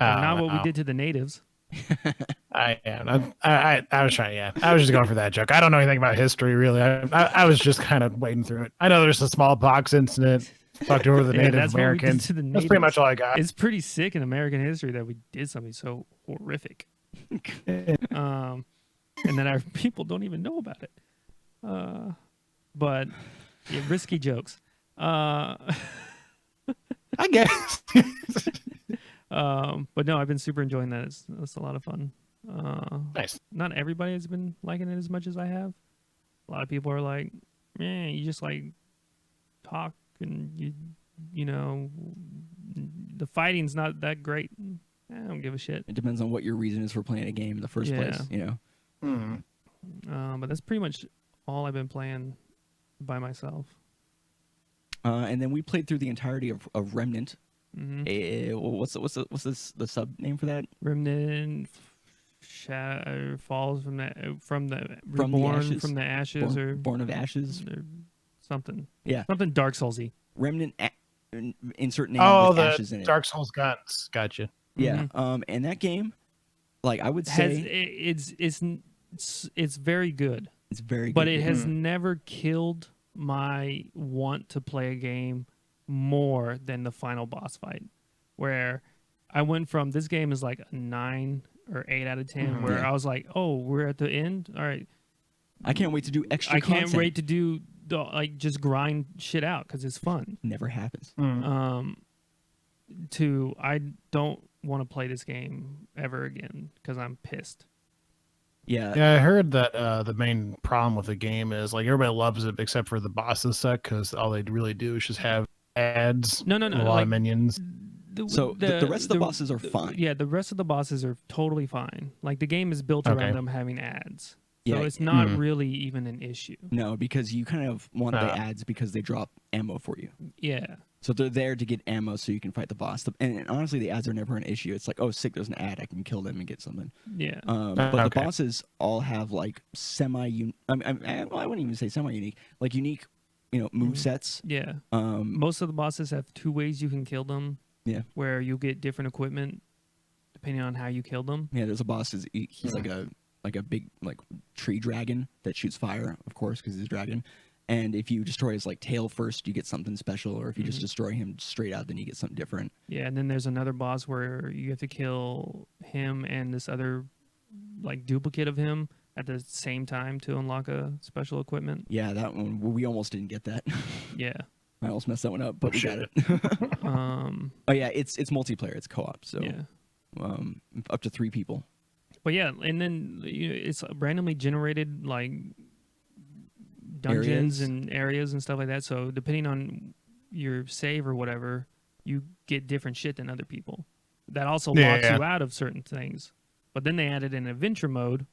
Not what we no. did to the natives. I was trying. Yeah, I was just going for that joke. I don't know anything about history really. I was just kind of wading through it. I know there's a smallpox incident. Fucked over the Yeah, Native that's what we did Americans. to the That's pretty much natives. all I got. It's pretty sick in American history that we did something so horrific. And that our people don't even know about it. But yeah, risky jokes. I guess. But no, I've been super enjoying that. It's a lot of fun. Nice. Not everybody has been liking it as much as I have. A lot of people are like, man, you just like talk and you know, the fighting's not that great. I don't give a shit. It depends on what your reason is for playing a game in the first place. Yeah. You know. Hmm. But that's pretty much all I've been playing by myself. And then we played through the entirety of Remnant. Mm-hmm. What's the sub name for that? Remnant falls from the reborn ashes. from the ashes or Born of Ashes. or something. Yeah. Something Dark Soulsy. Remnant. Insert name Oh, with the ashes in it. Dark Souls guns. Gotcha. Yeah. Mhm. And that game, like I would has say it's very good, it's very good. but it yeah. has never killed my want to play a game more than the final boss fight, where I went from this game is like a 9 or 8 out of 10, where Yeah. I was like, oh, we're at the end. All right, I can't wait to do extra I can't content. wait to do like just grind shit out because it's fun. Never happens. To I don't want to play this game ever again because I'm pissed. Yeah. Yeah, I heard that the main problem with the game is like everybody loves it except for the bosses suck because all they really do is just have ads. No, and a lot like, of minions. So the rest of the bosses are fine. Yeah, the rest of the bosses are totally fine. Like the game is built around them having ads. So Yeah. it's not really even an issue. No, because you kind of want the ads because they drop ammo for you. Yeah. So they're there to get ammo so you can fight the boss. And honestly, the ads are never an issue. It's like, oh, sick, there's an ad. I can kill them and get something. Yeah. But the bosses all have like I wouldn't even say semi-unique. Like unique, move sets. Yeah. Most of the bosses have 2 ways you can kill them. Yeah. Where you'll get different equipment depending on how you kill them. Yeah, there's a boss. He's like a big like tree dragon that shoots fire, of course, because he's a dragon. And if you destroy his like tail first, you get something special. Or if you just destroy him straight out, then you get something different. Yeah, and then there's another boss where you have to kill him and this other like duplicate of him at the same time to unlock a special equipment. Yeah, that one we almost didn't get that. Yeah. I almost messed that one up, but we got it. Oh yeah, it's multiplayer. It's co-op, so yeah. Up to 3 people. But yeah, and then it's randomly generated like dungeons and areas and stuff like that. So depending on your save or whatever, you get different shit than other people. That also locks you out of certain things. But then they added an adventure mode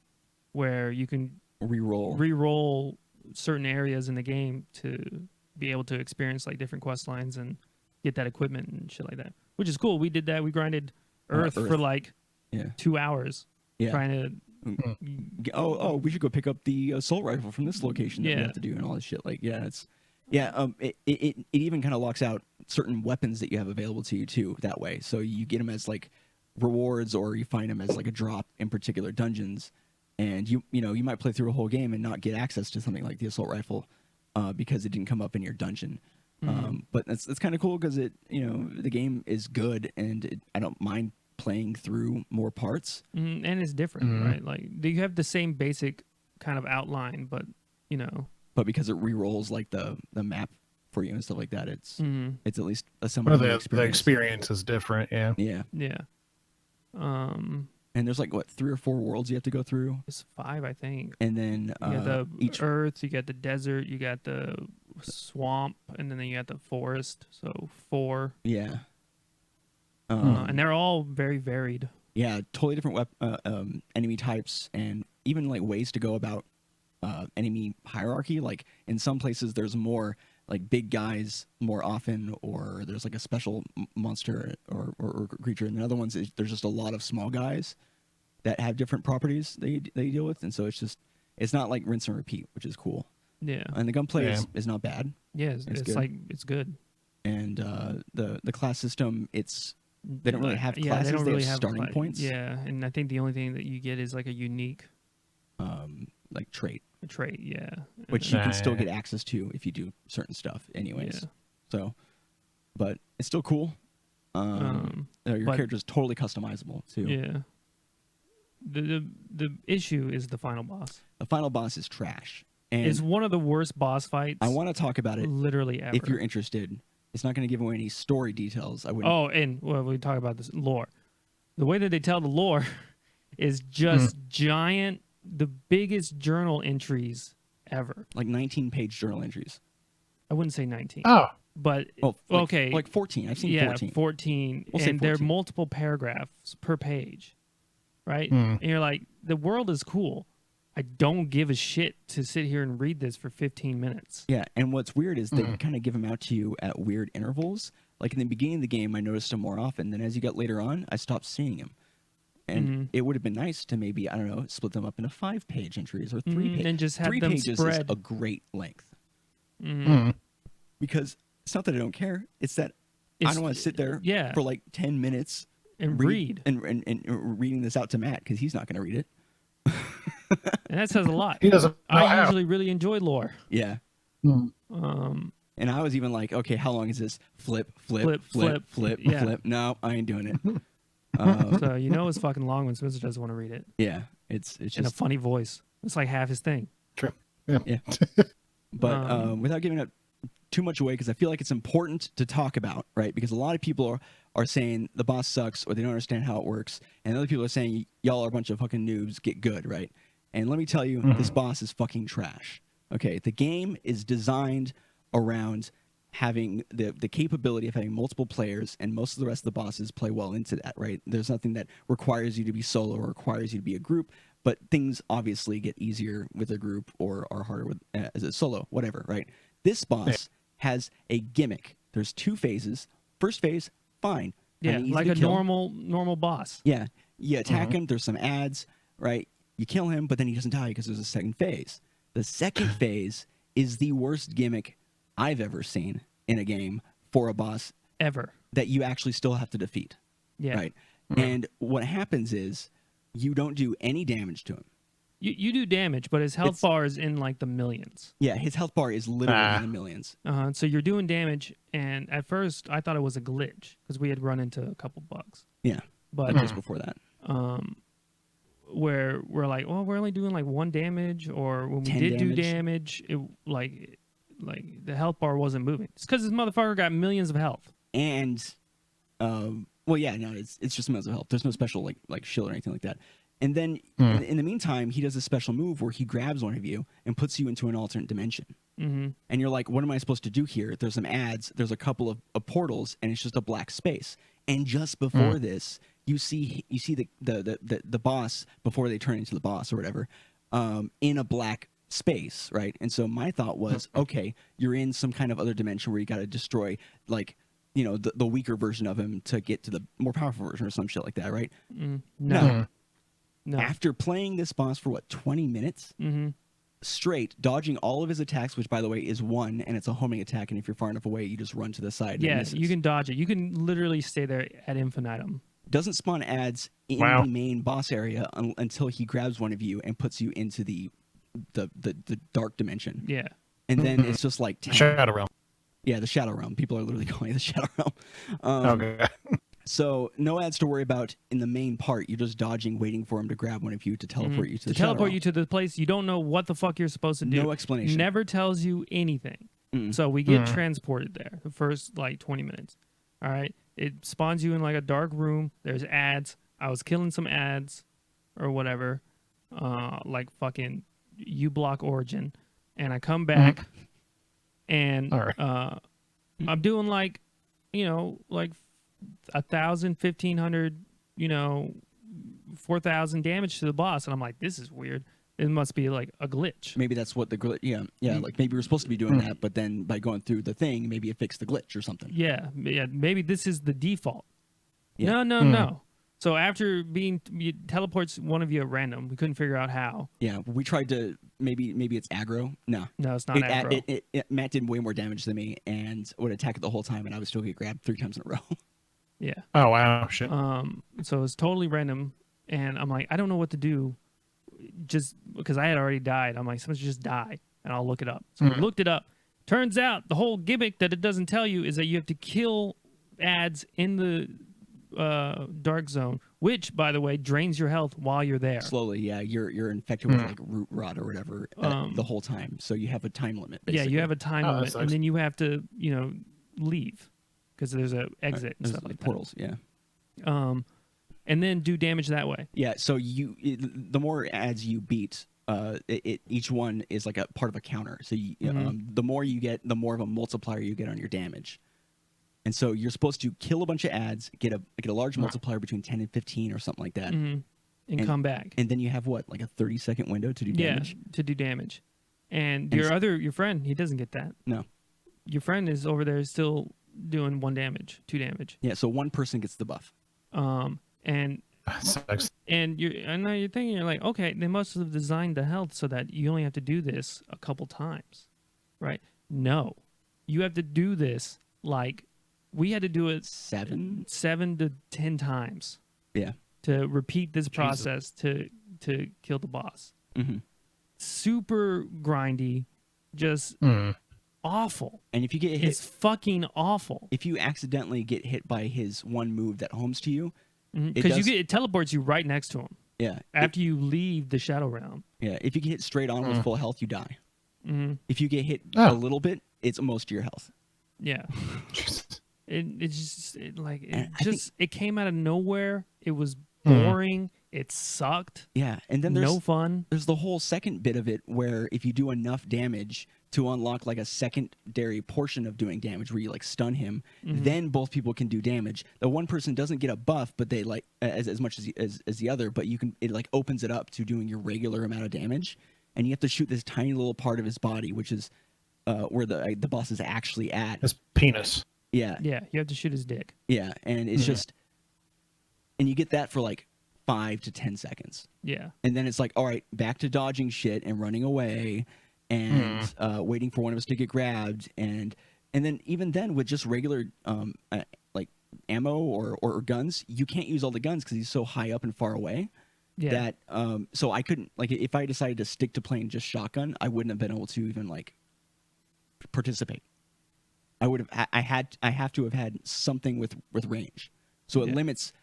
where you can re-roll certain areas in the game to be able to experience like different quest lines and get that equipment and shit like that, which is cool. We did that. We grinded Earth. For like 2 hours trying to. We should go pick up the assault rifle from this location that we have to do and all this shit. Like, it even kind of locks out certain weapons that you have available to you too that way. So you get them as like rewards, or you find them as like a drop in particular dungeons, and you might play through a whole game and not get access to something like the assault rifle because it didn't come up in your dungeon. But that's kind of cool because the game is good, and I don't mind playing through more parts. And it's different, right? Like you have the same basic kind of outline, but but because it re-rolls like the map for you and stuff like that, it's at least a Well, similar the experience is different. Yeah. And there's like 3 or 4 worlds you have to go through. It's 5, I think. And then you got the Earth, you got the desert, you got the swamp, and then you got the forest. So 4. Yeah. And they're all very varied. Yeah, totally different enemy types, and even like ways to go about enemy hierarchy. Like in some places, there's more like big guys more often, or there's like a special monster or creature. And the other ones, there's just a lot of small guys that have different properties they deal with, and so it's not like rinse and repeat, which is cool. Yeah, and the gunplay is not bad. Yeah, it's good. Like it's good. And the class system, they don't really have classes. They don't really have have starting points. Yeah, and I think the only thing that you get is like a unique, like trait. A trait, yeah. Which you can still get access to if you do certain stuff, anyways. Yeah. So, but it's still cool. Your character's totally customizable too. Yeah. The issue is the final boss. The final boss is trash. And it's one of the worst boss fights. I want to talk about it. Literally ever. If you're interested. It's not going to give away any story details. I wouldn't. Oh, and we talk about this lore. The way that they tell the lore is just giant, the biggest journal entries ever. Like 19-page journal entries. I wouldn't say 19. Oh. But, okay. Like 14. I've seen 14. 14. We'll say 14. There are multiple paragraphs per page, right? And you're like, the world is cool. I don't give a shit to sit here and read this for 15 minutes. Yeah, and what's weird is they kind of give them out to you at weird intervals. Like in the beginning of the game, I noticed them more often. Then as you got later on, I stopped seeing them. And it would have been nice to maybe, I don't know, split them up into 5-page entries or 3 pages. And just have 3 them pages spread. is a great length. Because it's not that I don't care. It's that I don't want to sit there for like 10 minutes and read. and reading this out to Matt because he's not going to read it. And that says a lot. He doesn't know I how. usually really enjoy lore. Yeah. Um, And I was even like, okay, how long is this? Flip. Yeah. Flip. No, I ain't doing it. so you know it's fucking long when Spencer doesn't want to read it. Yeah, it's In a just funny voice. It's like half his thing. True. Yeah. yeah. But without giving it too much away, because I feel like it's important to talk about, right? Because a lot of people are saying the boss sucks or they don't understand how it works, and other people are saying y'all are a bunch of fucking noobs. Get good, right? And let me tell you, this boss is fucking trash. Okay, the game is designed around having the capability of having multiple players, and most of the rest of the bosses play well into that, right? There's nothing that requires you to be solo or requires you to be a group, but things obviously get easier with a group or are harder with as a solo, whatever, right? This boss has a gimmick. There's 2 phases. First phase, fine. Yeah, Kinda easy like to a kill. normal boss. Yeah, you attack him. There's some ads, right? You kill him, but then he doesn't die because there's a second phase. The second phase is the worst gimmick I've ever seen in a game for a boss Ever. that you actually still have to defeat. Yeah. Right. And what happens is you don't do any damage to him. You do damage, but his health It's- bar is in like the millions. Yeah, his health bar is literally in the millions. So you're doing damage, and at first I thought it was a glitch because we had run into a couple bugs. Yeah. But Just before that. where we're like, well, we're only doing like 1 damage, or when we 10 did do damage. damage, it like the health bar wasn't moving. It's because this motherfucker got millions of health. And well, yeah, no, it's just amounts of health. There's no special like shield or anything like that. And then in the meantime, he does a special move where he grabs one of you and puts you into an alternate dimension. Mm-hmm. And you're like, what am I supposed to do here? There's some ads, there's a couple of portals, and it's just a black space. And just before this, you see the boss before they turn into the boss or whatever, in a black space, right? And so my thought was, okay, you're in some kind of other dimension where you got to destroy like, you know, the weaker version of him to get to the more powerful version or some shit like that, right? No. After playing this boss for what, 20 minutes straight, dodging all of his attacks, which by the way is 1, and it's a homing attack, and if you're far enough away, you just run to the side. And it Yeah, misses. you can dodge it. You can literally stay there ad infinitum. Doesn't spawn ads in the main boss area until he grabs one of you and puts you into the dark dimension. Yeah. And then it's just like Shadow Realm. Yeah, the Shadow Realm. People are literally calling it the Shadow Realm. Okay. So no ads to worry about in the main part. You're just dodging, waiting for him to grab one of you to teleport you to the Shadow teleport Realm. you to the place you don't know what the fuck you're supposed to do. No explanation. Never tells you anything. So we get transported there the first like 20 minutes. All right. It spawns you in like a dark room. There's ads. I was killing some ads or whatever. Like fucking uBlock Origin. And I come back and I'm doing like, you know, like 1,000, 1,500, you know, 4,000 damage to the boss. And I'm like, this is weird. It must be like a glitch. Maybe that's what the glitch. Yeah. Like maybe we're supposed to be doing that, but then by going through the thing, maybe it fixed the glitch or something. Yeah. Maybe this is the default. Yeah. No. So after it teleports one of you at random. We couldn't figure out how. Yeah, we tried to maybe it's aggro. No, it's not aggro. Matt did way more damage than me and would attack it the whole time, and I would still get grabbed 3 times in a row. Yeah. Oh wow, shit. So it's totally random, and I'm like, I don't know what to do, just because I had already died. I'm like, someone should just die, and I'll look it up. So we looked it up. Turns out the whole gimmick that it doesn't tell you is that you have to kill ads in the dark zone, which by the way drains your health while you're there. Slowly, yeah, you're infected with like root rot or whatever the whole time. So you have a time limit. Basically. Yeah, you have a time limit, sucks. and then you have to, you know, leave because there's a exit and There's stuff like portals. Yeah. that. And then do damage that way. Yeah. So the more ads you beat, each one is like a part of a counter. So the more you get, the more of a multiplier you get on your damage. And so you're supposed to kill a bunch of ads, get a large multiplier between 10 and 15 or something like that. And come back. And then you have what, like a 30-second window to do damage? Yeah, to do damage. And your friend, he doesn't get that. No. Your friend is over there still doing 1 damage, 2 damage. Yeah, so one person gets the buff. And That sucks. and now you're thinking, you're like, okay, they must have designed the health so that you only have to do this a couple times, right? No, you have to do this like we had to do it 7. 7 to 10 times. Yeah. To repeat this Jesus. process to kill the boss. Mm-hmm. Super grindy, just awful. And if you get hit, It's fucking awful. if you accidentally get hit by his one move that homes to you, Because it teleports you right next to him yeah, after you leave the Shadow Realm. yeah. If you get hit straight on with full health, you die. Mm-hmm. If you get hit Oh. a little bit, it's most of your health. Yeah. Jesus. It came out of nowhere. It was boring. It sucked. Yeah, and then there's No fun. there's the whole second bit of it where if you do enough damage to unlock like a secondary portion of doing damage where you like stun him, then both people can do damage. The one person doesn't get a buff, but they like as much as the other, but it like opens it up to doing your regular amount of damage, and you have to shoot this tiny little part of his body, which is where the boss is actually at. His penis. Yeah, Yeah, you have to shoot his dick. yeah, and it's just, and you get that for like 5 to 10 seconds. Yeah. And then it's like, all right, back to dodging shit and running away and waiting for one of us to get grabbed. And then even then with just regular like ammo or guns, you can't use all the guns because he's so high up and far away Yeah. that so I couldn't, like, if I decided to stick to playing just shotgun, I wouldn't have been able to even like participate. I have to have had something with range. So it limits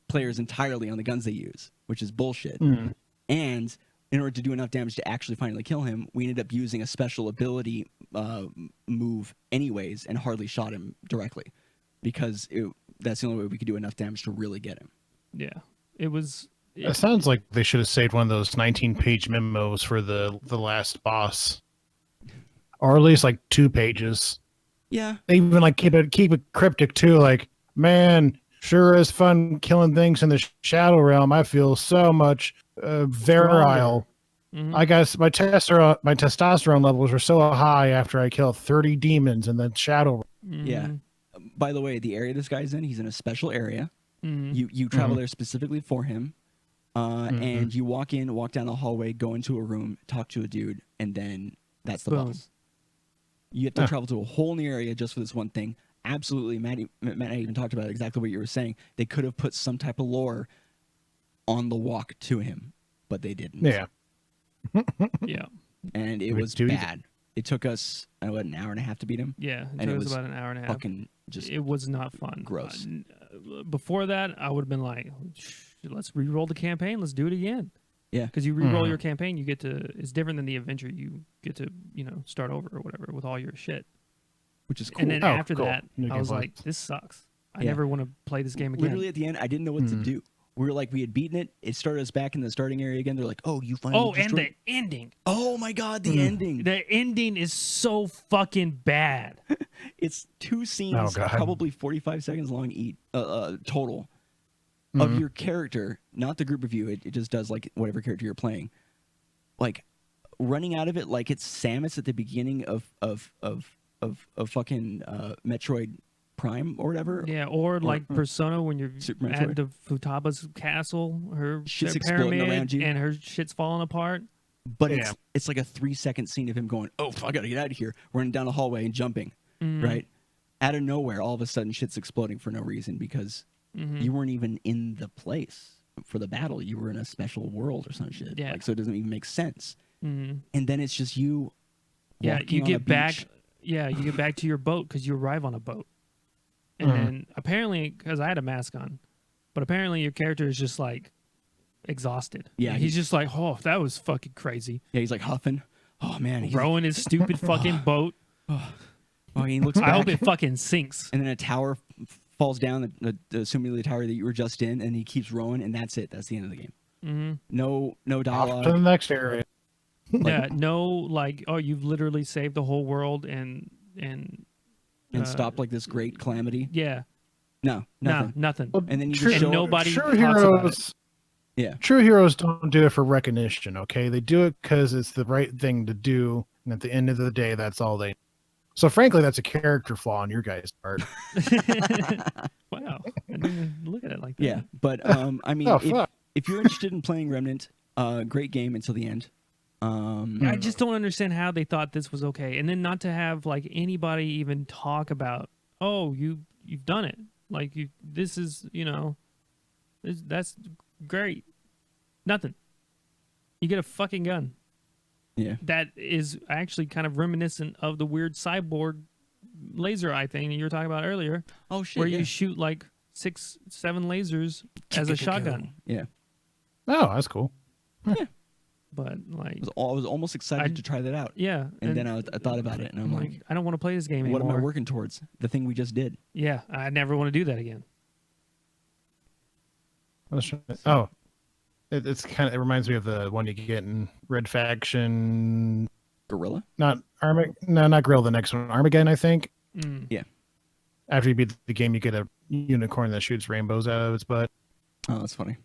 players entirely on the guns they use, which is bullshit. And in order to do enough damage to actually finally kill him, we ended up using a special ability move anyways and hardly shot him directly because that's the only way we could do enough damage to really get him. Yeah. It was. It sounds like they should have saved one of those 19-page memos for the last boss, or at least like 2 pages. Yeah. They even like keep it cryptic too. Like, man, sure is fun killing things in the Shadow Realm. I feel so much virile. I guess my testosterone levels were so high after I killed 30 demons in the Shadow Realm. Yeah. By the way, the area this guy's in, he's in a special area. You travel there specifically for him. And you walk down a hallway, go into a room, talk to a dude, and then that's the boss. You have to travel to a whole new area just for this one thing. Absolutely, Matt even talked about exactly what you were saying. They could have put some type of lore on the walk to him, but they didn't. Yeah. Yeah. And it was bad. It took us an hour and a half to beat him. Yeah. And it was was about an hour and a half. Fucking just. It was not fun. Gross. Before that, I would have been like, let's re-roll the campaign. Let's do it again. Yeah. Because you re-roll your campaign, you get to. It's different than the adventure. You get to start over or whatever with all your shit. Which is cool. And then after that, New I was gameplay. like, this sucks. I never want to play this game again. Literally at the end, I didn't know what to do. We were like, we had beaten it. It started us back in the starting area again. They're like, oh, you finally. Oh, and destroyed- the ending. Oh my god, the ending. The ending is so fucking bad. It's 2 scenes, Oh, God. probably 45 seconds long each total of your character, not the group of you. It just does like whatever character you're playing, like running out of it like it's Samus at the beginning of fucking Metroid Prime or whatever. Yeah, or like Persona when you're Super at Metroid. the Futaba's castle, her Shit's their exploding pyramid, around you. and her shit's falling apart. But Yeah. it's like a 3-second scene of him going, oh, I gotta get out of here, running down the hallway and jumping, right? Out of nowhere, all of a sudden, shit's exploding for no reason because you weren't even in the place for the battle. You were in a special world or some shit. Yeah. Like, so it doesn't even make sense. And then it's just you. Yeah, walking you on a get back. beach. Yeah, you get back to your boat because you arrive on a boat, and then apparently, because I had a mask on, but apparently your character is just like exhausted. Yeah, he's just like, oh, that was fucking crazy. Yeah, he's like huffing. Oh man, he's Rowing his stupid fucking boat. oh, he looks back, I hope it fucking sinks. and then a tower falls down, assuming the tower that you were just in, and he keeps rowing, and that's it. That's the end of the game. No Off dialogue. to the next area. Yeah, no, like, oh, you've literally saved the whole world and and stop like this great calamity. yeah, No, nothing. no, nothing. And then you True- just show and nobody True talks about it. heroes. Yeah. True heroes don't do it for recognition, okay? They do it because it's the right thing to do, and at the end of the day, that's all they. So, frankly, that's a character flaw on your guys' part. Wow, I didn't even look at it like that. Yeah, but I mean, Oh, if, fuck. if you're interested in playing Remnant, great game until the end. I just don't understand how they thought this was okay, and then not to have like anybody even talk about, oh, you you've done it. Like this is that's great. Nothing. You get a fucking gun. Yeah. That is actually kind of reminiscent of the weird cyborg laser eye thing that you were talking about earlier, Oh shit. where yeah. you shoot like 6, 7 lasers as a shotgun. Yeah. Oh, that's cool. But like, I was almost excited to try that out. yeah, And then I thought about it, and I'm like, I don't want to play this game what anymore. am I working towards? The thing we just did. Yeah, I never want to do that again. Oh, it's kind of, it reminds me of the one you get in Red Faction. Gorilla? Not not Grill. The next one, Armageddon, I think. Mm. Yeah. After you beat the game, you get a unicorn that shoots rainbows out of its butt. Oh, that's funny.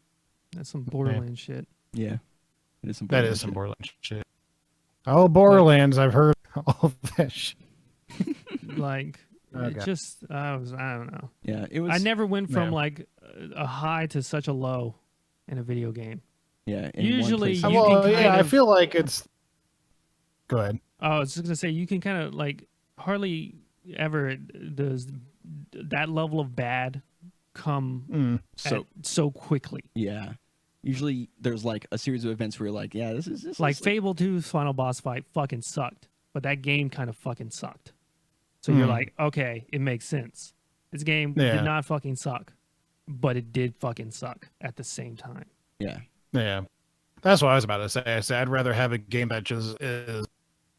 That's some Borderlands shit. Yeah. It is some That Borderlands is some shit. Borderlands shit. Oh, Borderlands! I've heard all that shit. Like, Okay. it just, I don't know. Yeah, it was. I never went from Yeah. like a high to such a low in a video game. Yeah. in one Usually place. you Well, can yeah, kind I of- feel like it's. Go ahead. I was just gonna say you can kind of like hardly ever does that level of bad come so quickly. Yeah. Usually there's like a series of events where you're like, yeah, this is Like Fable 2's final boss fight fucking sucked, but that game kind of fucking sucked. So you're like, okay, it makes sense. This game Yeah. did not fucking suck, but it did fucking suck at the same time. Yeah. Yeah, that's what I was about to say. I said I'd rather have a game that just is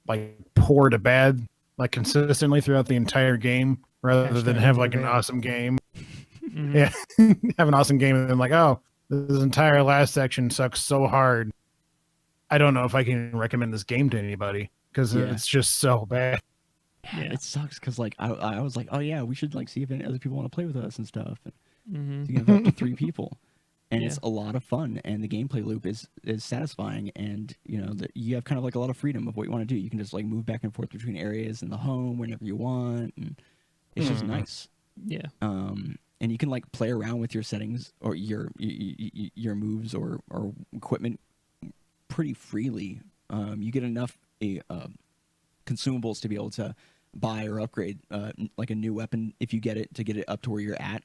like poor to bad, like consistently throughout the entire game, rather than Hashtag have like an debate. awesome game. Mhm. Yeah, have an awesome game and then like, oh, this entire last section sucks so hard. I don't know if I can recommend this game to anybody because Yeah. it's just so bad. Yeah. Yeah. It sucks because like I was like, oh yeah, we should like see if any other people want to play with us and stuff. And Mhm. you can have up to 3 people. And Yeah. it's a lot of fun, and the gameplay loop is satisfying, and you have kind of like a lot of freedom of what you want to do. You can just like move back and forth between areas in the home whenever you want, and it's just nice. Yeah. And you can like play around with your settings or your moves or equipment pretty freely. You get enough consumables to be able to buy or upgrade like a new weapon if you get it, to get it up to where you're at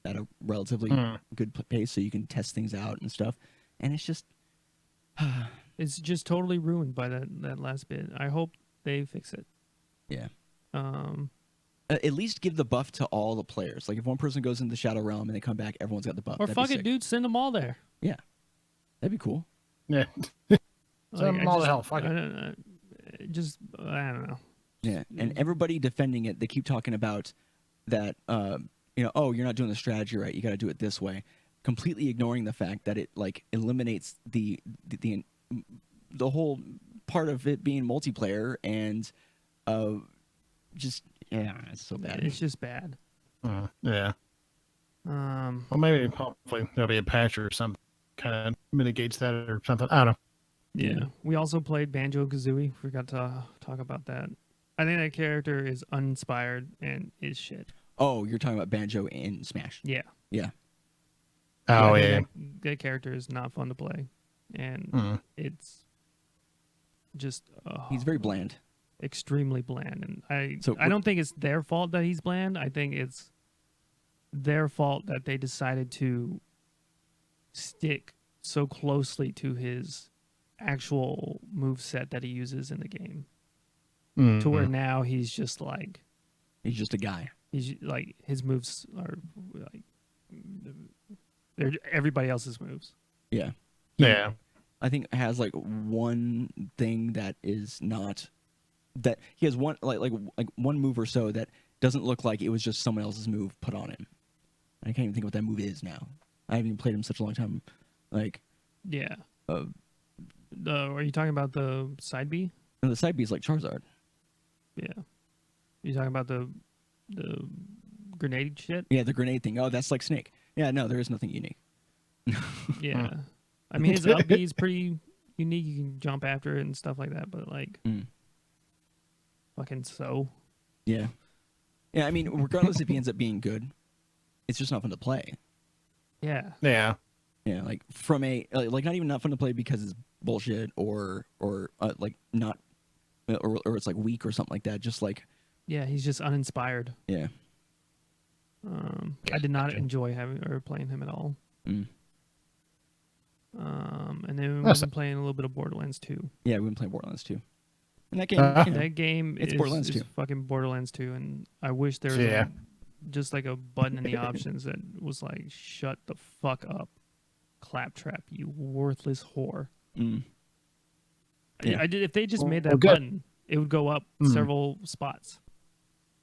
a relatively good pace, so you can test things out and stuff. And it's just It's just totally ruined by that last bit. I hope they fix it. yeah. Um, At least give the buff to all the players. Like if one person goes into the Shadow Realm and they come back, everyone's got the buff. or That'd fuck be it, sick. dude, send them all there. Yeah, that'd be cool. Yeah, Like, Send 'em all to hell, fuck it. I don't know. Yeah, and everybody defending it, they keep talking about that. Oh, you're not doing the strategy right. You got to do it this way. Completely ignoring the fact that it like eliminates the whole part of it being multiplayer and just it's so bad. It's just bad. yeah. Um, Well, maybe hopefully there'll be a patch or something kind of mitigates that or something. I don't know. yeah. We also played Banjo-Kazooie. Forgot to talk about that. I think that character is uninspired and is shit. Oh, you're talking about Banjo in Smash. Yeah. Yeah. Oh I yeah. think that character is not fun to play, and it's just He's very bland. extremely bland. And So I don't think it's their fault that he's bland. I think it's their fault that they decided to stick so closely to his actual move set that he uses in the game, to where now he's just like He's just a guy. he's like his moves are like they're everybody else's moves. Yeah. Yeah. I think has like one thing that is not that he has one like one move or so that doesn't look like it was just someone else's move put on him. I can't even think what that move is now. I haven't even played him such a long time. Like Yeah. uh, Are you talking about the side B? and the side B is like Charizard. Yeah. You talking about the grenade shit? Yeah, the grenade thing. Oh, that's like Snake. Yeah, no, there is nothing unique. Yeah. I mean, his up B is pretty unique. You can jump after it and stuff like that, but like, fucking so. Yeah. Yeah, I mean, regardless if he ends up being good, it's just not fun to play. Yeah. Yeah. Yeah, like from a like not even not fun to play because it's bullshit or like not or it's like weak or something like that. Just like Yeah, he's just uninspired. yeah, I did not Gotcha. enjoy having or playing him at all. Mm. And then we've That's- been playing a little bit of Borderlands 2. Yeah, we've been playing Borderlands 2. And that game, you know, That game it's is, Borderlands is 2. fucking Borderlands 2, and I wish there was Yeah. just like a button in the options that was like, shut the fuck up, Claptrap, you worthless whore. Mm. Yeah. I did. If they just Well, made that good. button, it would go up several spots.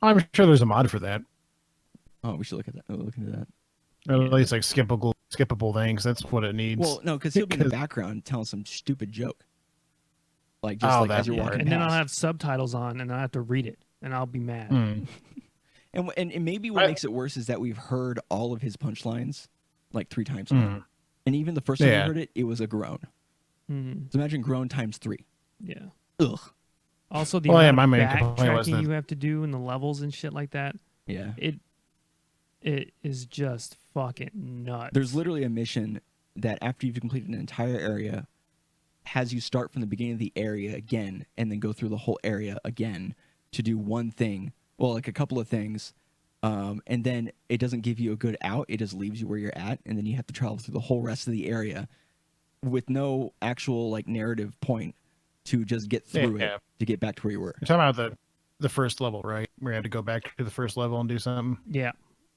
I'm sure there's a mod for that. Oh, we should look at that. Look into that. At least like skippable things. That's what it needs. Well, no, because he'll be in the 'Cause- background telling some stupid joke. Like just Oh, like that as you're part. walking And then I'll past. have subtitles on, and I have to read it, and I'll be mad. And maybe what makes it worse is that we've heard all of his punchlines like 3 times now. And even the first time we Yeah. heard it, it was a groan. Mhm. So imagine groan times 3. Yeah. Ugh. Also, the Well, yeah, amount my of main complaint was backtracking that- you have to do in the levels and shit like that. Yeah. It is just fucking nuts. There's literally a mission that after you've completed an entire area has you start from the beginning of the area again and then go through the whole area again to do one thing. Well, like a couple of things. And then it doesn't give you a good out. It just leaves you where you're at. And then you have to travel through the whole rest of the area with no actual like narrative point to just get through Yeah. it to get back to where you were. You're talking about the first level, right? Where you had to go back to the first level and do something. Yeah.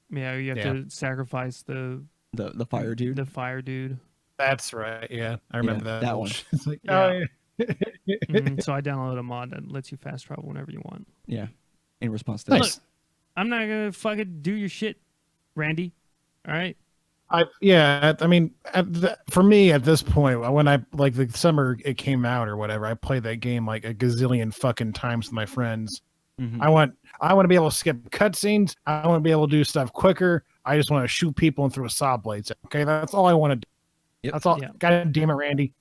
Yeah, you have Yeah. to sacrifice the The fire dude. The fire dude. That's right. Yeah, I remember Yeah, that. that one. It's like, Yeah. oh, yeah. So I downloaded a mod that lets you fast travel whenever you want. Yeah. In response to that. Nice. I'm not gonna fucking do your shit, Randy. All right. I mean, for me at this point, when I like the summer it came out or whatever, I played that game like a gazillion fucking times with my friends. Mhm. I want to be able to skip cutscenes. I want to be able to do stuff quicker. I just want to shoot people and throw saw blades. Okay, that's all I want to do. Yep. That's all. Yeah. God damn it, Randy!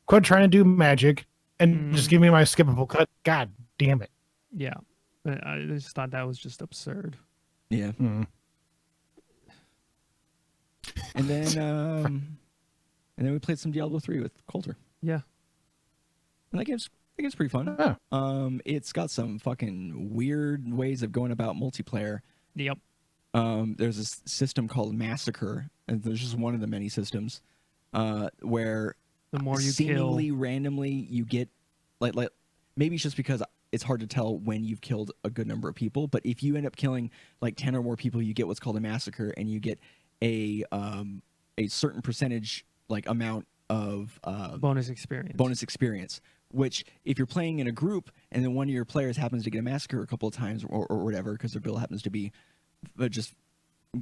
Quit trying to do magic and just give me my skippable cut. God damn it! Yeah. But I just thought that was just absurd. Yeah. And then we played some Diablo 3 with Coulter. Yeah. And that game's pretty fun. Oh. It's got some fucking weird ways of going about multiplayer. Yep. There's this system called Massacre, and there's just one of the many systems where The more you seemingly kill. randomly you get like maybe it's just because it's hard to tell when you've killed a good number of people, but if you end up killing like 10 or more people, you get what's called a massacre, and you get a certain percentage like amount of Bonus experience. Which if you're playing in a group and then one of your players happens to get a massacre a couple of times or whatever because their build happens to be just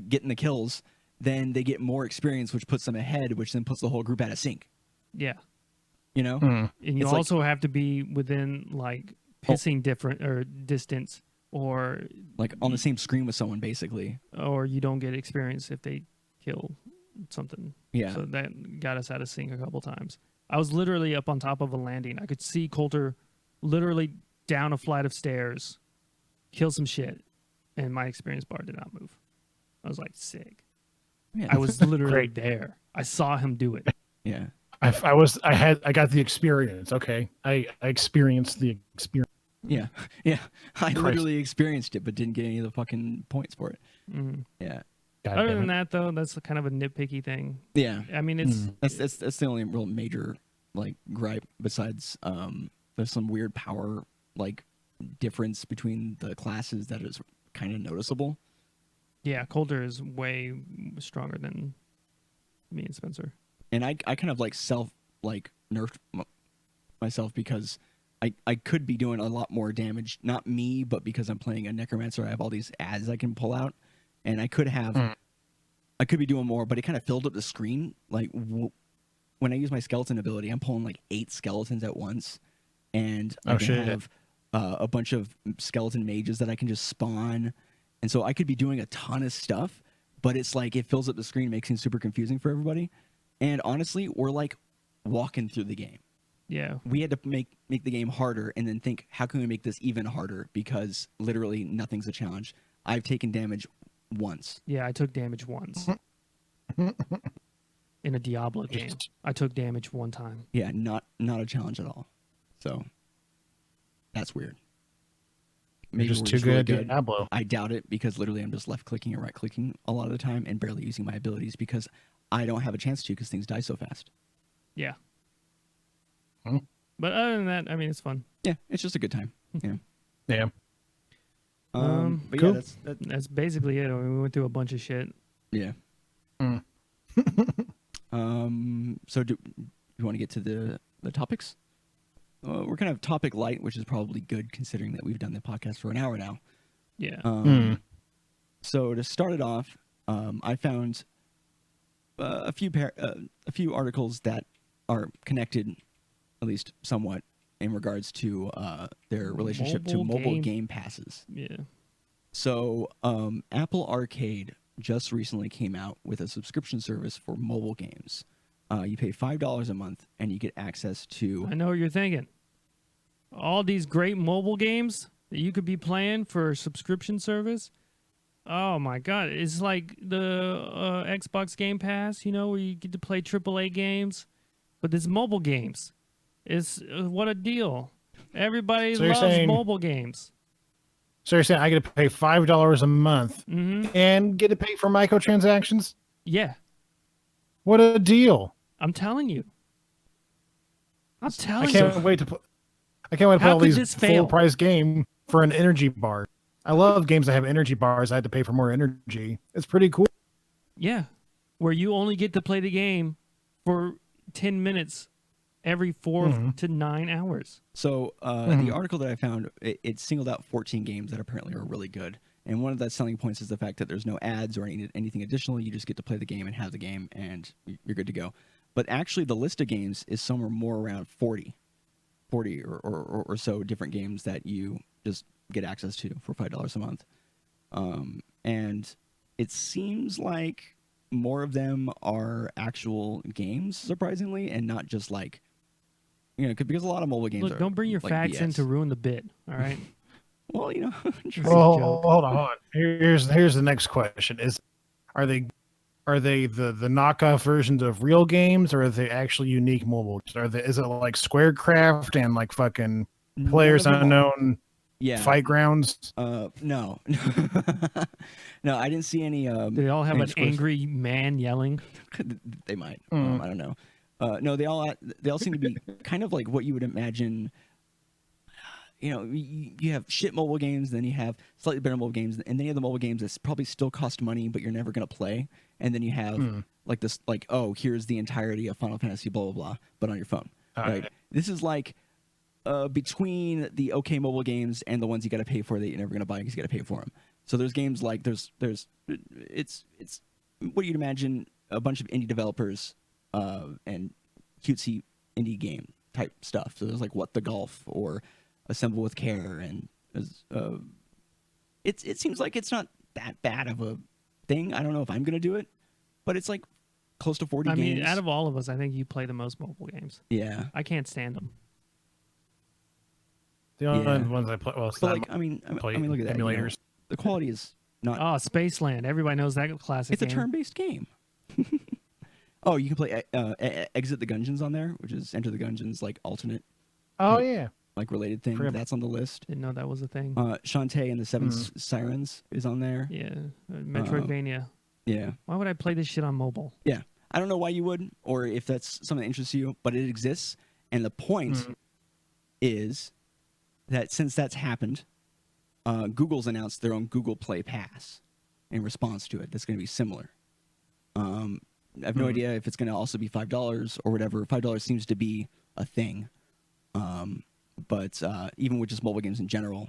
getting the kills, then they get more experience, which puts them ahead, which then puts the whole group out of sync. Yeah. You know? And you It's like- also have to be within like pissing different or distance, or Like on the same screen with someone, basically. you don't get experience if they kill something. Yeah. So that got us out of sync a couple times. I was literally up on top of a landing. I could see Coulter literally down a flight of stairs, kill some shit, and my experience bar did not move. I was like, sick. Yeah. I was literally there. I saw him do it. Yeah. I got the experience. Okay, I experienced the experience. Yeah. Yeah. I Christ. literally experienced it, but didn't get any of the fucking points for it. Mhm. Yeah. God Other damn than it. that, though, that's kind of a nitpicky thing. Yeah. I mean, it's That's the only real major like gripe. Besides, there's some weird power like difference between the classes that is kind of noticeable. yeah, Coulter is way stronger than me and Spencer. And I kind of like nerfed myself because I could be doing a lot more damage. Not me, but because I'm playing a necromancer, I have all these ads I can pull out, and I could be doing more. But it kind of filled up the screen. Like when I use my skeleton ability, I'm pulling like 8 skeletons at once, and I can have a bunch of skeleton mages that I can just spawn, and so I could be doing a ton of stuff. But it's like it fills up the screen, makes it super confusing for everybody. And honestly, we're like walking through the game. Yeah, We had to make the game harder and then think, how can we make this even harder? Because literally nothing's a challenge. I've taken damage once. yeah, I took damage once in a Diablo game. I took damage one time. Yeah, not a challenge at all. So that's weird. You're maybe just we're too just really good at good. Diablo. I doubt it because literally I'm just left clicking and right clicking a lot of the time and barely using my abilities because I don't have a chance to because things die so fast. Yeah. Hmm. But other than that, I mean, it's fun. Yeah, it's just a good time. Yeah. Yeah. But cool. yeah, That's basically it. I mean, we went through a bunch of shit. yeah. Mm. So do you want to get to the topics? We're kind of topic light, which is probably good considering that we've done the podcast for an hour now. Yeah. So to start it off, I found a few articles that are connected, at least somewhat, in regards to their relationship to mobile game passes. Yeah. So Apple Arcade just recently came out with a subscription service for mobile games. You pay $5 a month and you get access to. I know what you're thinking. All these great mobile games that you could be playing for a subscription service. Oh my God. It's like the Xbox Game Pass, you know, where you get to play AAA games, but it's mobile games. It's what a deal. Everybody So you're loves saying- mobile games. So you're saying I get to pay $5 a month Mm-hmm. and get to pay for microtransactions? Yeah. What a deal! I'm telling you. I'm I telling can't you. wait to play. I can't wait to play How all could these this fail? full price game for an energy bar. I love games that have energy bars. I had to pay for more energy. It's pretty cool. Yeah. Where you only get to play the game for 10 minutes every 4 to 9 hours. So the article that I found, it singled out 14 games that apparently are really good. And one of the selling points is the fact that there's no ads or anything additional. You just get to play the game and have the game, and you're good to go. But actually, the list of games is somewhere more around 40 or so different games that you just get access to for $5 a month. And it seems like more of them are actual games, surprisingly, and not just like, because a lot of mobile games Look, are don't bring your like facts in BS. to ruin the bit, all right? Well, It's a Well, joke. hold on. Here's the next question: are they the knockoff versions of real games, or are they actually unique mobile games? Is it like Squarecraft and like fucking Players None of them Unknown yeah. Fight Grounds? No. No, I didn't see any. Do they all have any an angry man yelling? They might. Mm. I don't know. No, they all seem to be kind of like what you would imagine. You have shit mobile games, then you have slightly better mobile games, and then you have the mobile games that probably still cost money, but you're never going to play. And then you have like this, like, oh, here's the entirety of Final Fantasy, blah blah blah, but on your phone. Right? This is like between the okay mobile games and the ones you got to pay for that you're never going to buy because you got to pay for them. So there's games like it's what you'd imagine a bunch of indie developers and cutesy indie game type stuff. So there's like What the Golf or Assemble with Care, and it seems like it's not that bad of a thing. I don't know if I'm gonna do it, but it's like close to 40 I games. mean, out of all of us, I think you play the most mobile games. Yeah, I can't stand them. The only Yeah. ones I play, well, but like I mean, look at that. emulators. The quality is not. Oh, Spaceland. Everybody knows that classic It's a game. turn-based game. Oh, you can play Exit the Gungeons on there, which is Enter the Gungeons, like alternate, Oh yeah, like related thing. Forgot- That's on the list. Didn't know that was a thing. Shantae and the Seven Sirens is on there. Yeah. Metroidvania. Yeah. Why would I play this shit on mobile? Yeah. I don't know why you would, or if that's something that interests you, but it exists. And the point is that since that's happened, Google's announced their own Google Play Pass in response to it. That's going to be similar. I have no idea if it's going to also be $5 or whatever. $5 seems to be a thing. But even with just mobile games in general,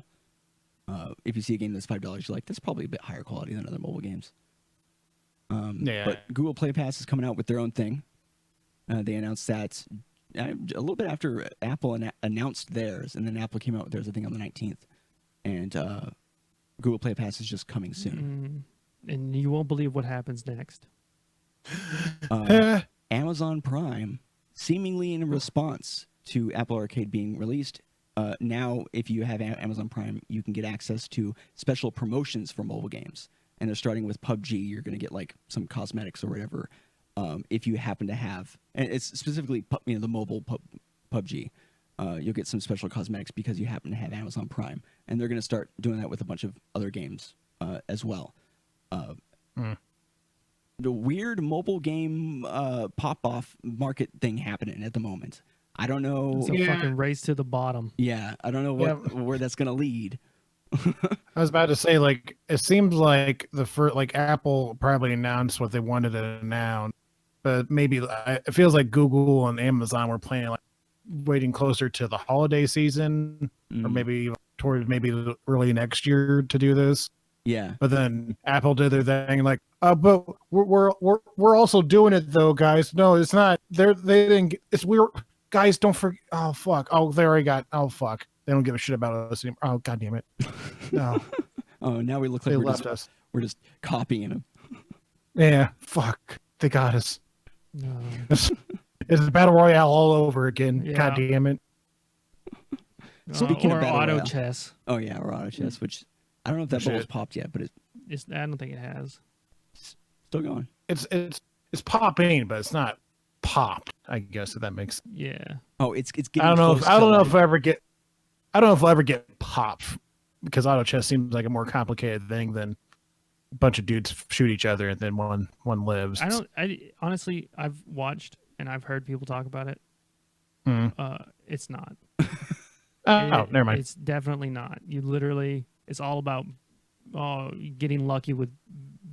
if you see a game that's $5, you're like, that's probably a bit higher quality than other mobile games. yeah. But Google Play Pass is coming out with their own thing. They announced that a little bit after Apple announced theirs, and then Apple came out with theirs, I think, on the 19th. And Google Play Pass is just coming soon. And you won't believe what happens next. Amazon Prime, seemingly in response to Apple Arcade being released, now if you have Amazon Prime, you can get access to special promotions for mobile games. And they're starting with PUBG. You're going to get like some cosmetics or whatever if you happen to have, and it's specifically the mobile PUBG. you'll get some special cosmetics because you happen to have Amazon Prime, and they're going to start doing that with a bunch of other games as well. The weird mobile game pop-off market thing happening at the moment. I don't know. It's a fucking race to the bottom. Yeah, I don't know where that's going to lead. I was about to say, like, it seems like Apple probably announced what they wanted to announce, but maybe it feels like Google and Amazon were playing, like, waiting closer to the holiday season, or maybe towards maybe early next year to do this. Yeah, but then Apple did their thing, like, but we're also doing it though, guys. No, it's not. They didn't. It's weird, guys. Don't forget. Oh fuck. Oh, they already got. Oh fuck. They don't give a shit about us anymore. Oh god damn it. No. Oh, now we look like we're just copying them. Yeah. Fuck. They got us. No. It's Battle Royale all over again. Yeah. God damn it. Speaking of or Battle auto Royale. chess. Oh yeah, or auto chess, which I don't know if that bubble's popped yet, but I don't think it has. still going. It's popping, but it's not popped. I guess if that makes. Yeah. Oh, it's getting. I don't know. Close I don't to, know if I ever get. I don't know if I'll ever get popped, because auto chess seems like a more complicated thing than a bunch of dudes shoot each other and then one lives. I honestly, I've watched and I've heard people talk about it. It's not. Never mind. It's definitely not. You literally, it's all about getting lucky with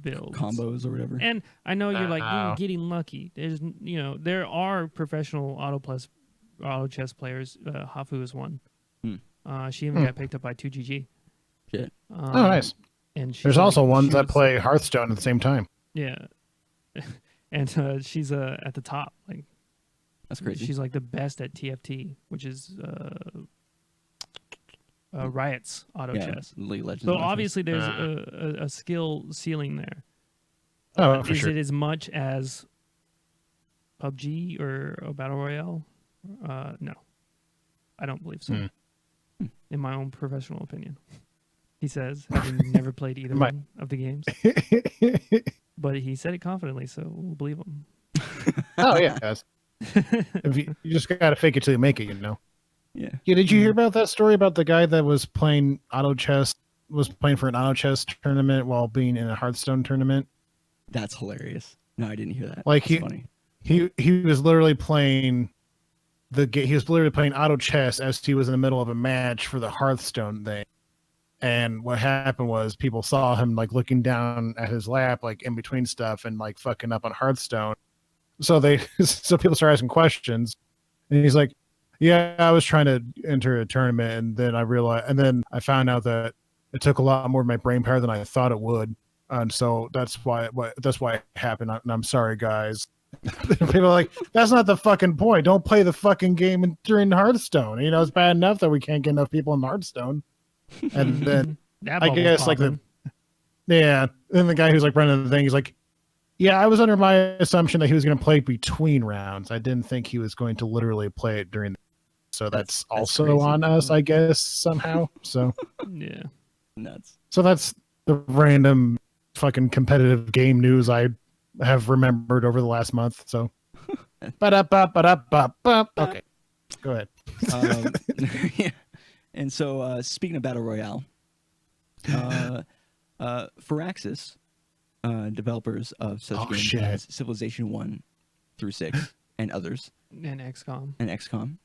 builds, combos or whatever. And I know you're like getting lucky. There's, there are professional auto chess players. Hafu is one. She even got picked up by 2GG. Shit. Nice. And there's also ones that play Hearthstone at the same time. Yeah, and she's at the top. Like, that's crazy. She's like the best at TFT, which is Riot's auto chess. League of Legends. So obviously there's a skill ceiling there. Oh, for is sure. it as much as PUBG or a Battle Royale? No, I don't believe so. In my own professional opinion, he says, having never played either one of the games, but he said it confidently, so we'll believe him. Oh yeah, guys. You just gotta fake it till you make it, you know. Yeah. Yeah. Did you hear about that story about the guy that was playing auto chess? Was playing for an auto chess tournament while being in a Hearthstone tournament? That's hilarious. No, I didn't hear that. Like That's funny. He was literally playing he was literally playing auto chess as he was in the middle of a match for the Hearthstone thing. And what happened was people saw him like looking down at his lap, like in between stuff, and like fucking up on Hearthstone. So people started asking questions, and he's like, "Yeah, I was trying to enter a tournament, and then I found out that it took a lot more of my brain power than I thought it would, and so that's why it happened. And I'm sorry, guys." People are like, "That's not the fucking point. Don't play the fucking game during Hearthstone. You know, it's bad enough that we can't get enough people in Hearthstone." And then I guess like then the guy who's like running the thing, he's like, "Yeah, I was under my assumption that he was going to play between rounds. I didn't think he was going to literally play it during." So that's also crazy. on us, I guess, somehow. So Yeah, nuts. So that's the random fucking competitive game news I have remembered over the last month. So, okay, go ahead. Yeah. And so, speaking of Battle Royale, Firaxis, developers of such games as Civilization 1 through 6 and others, and XCOM,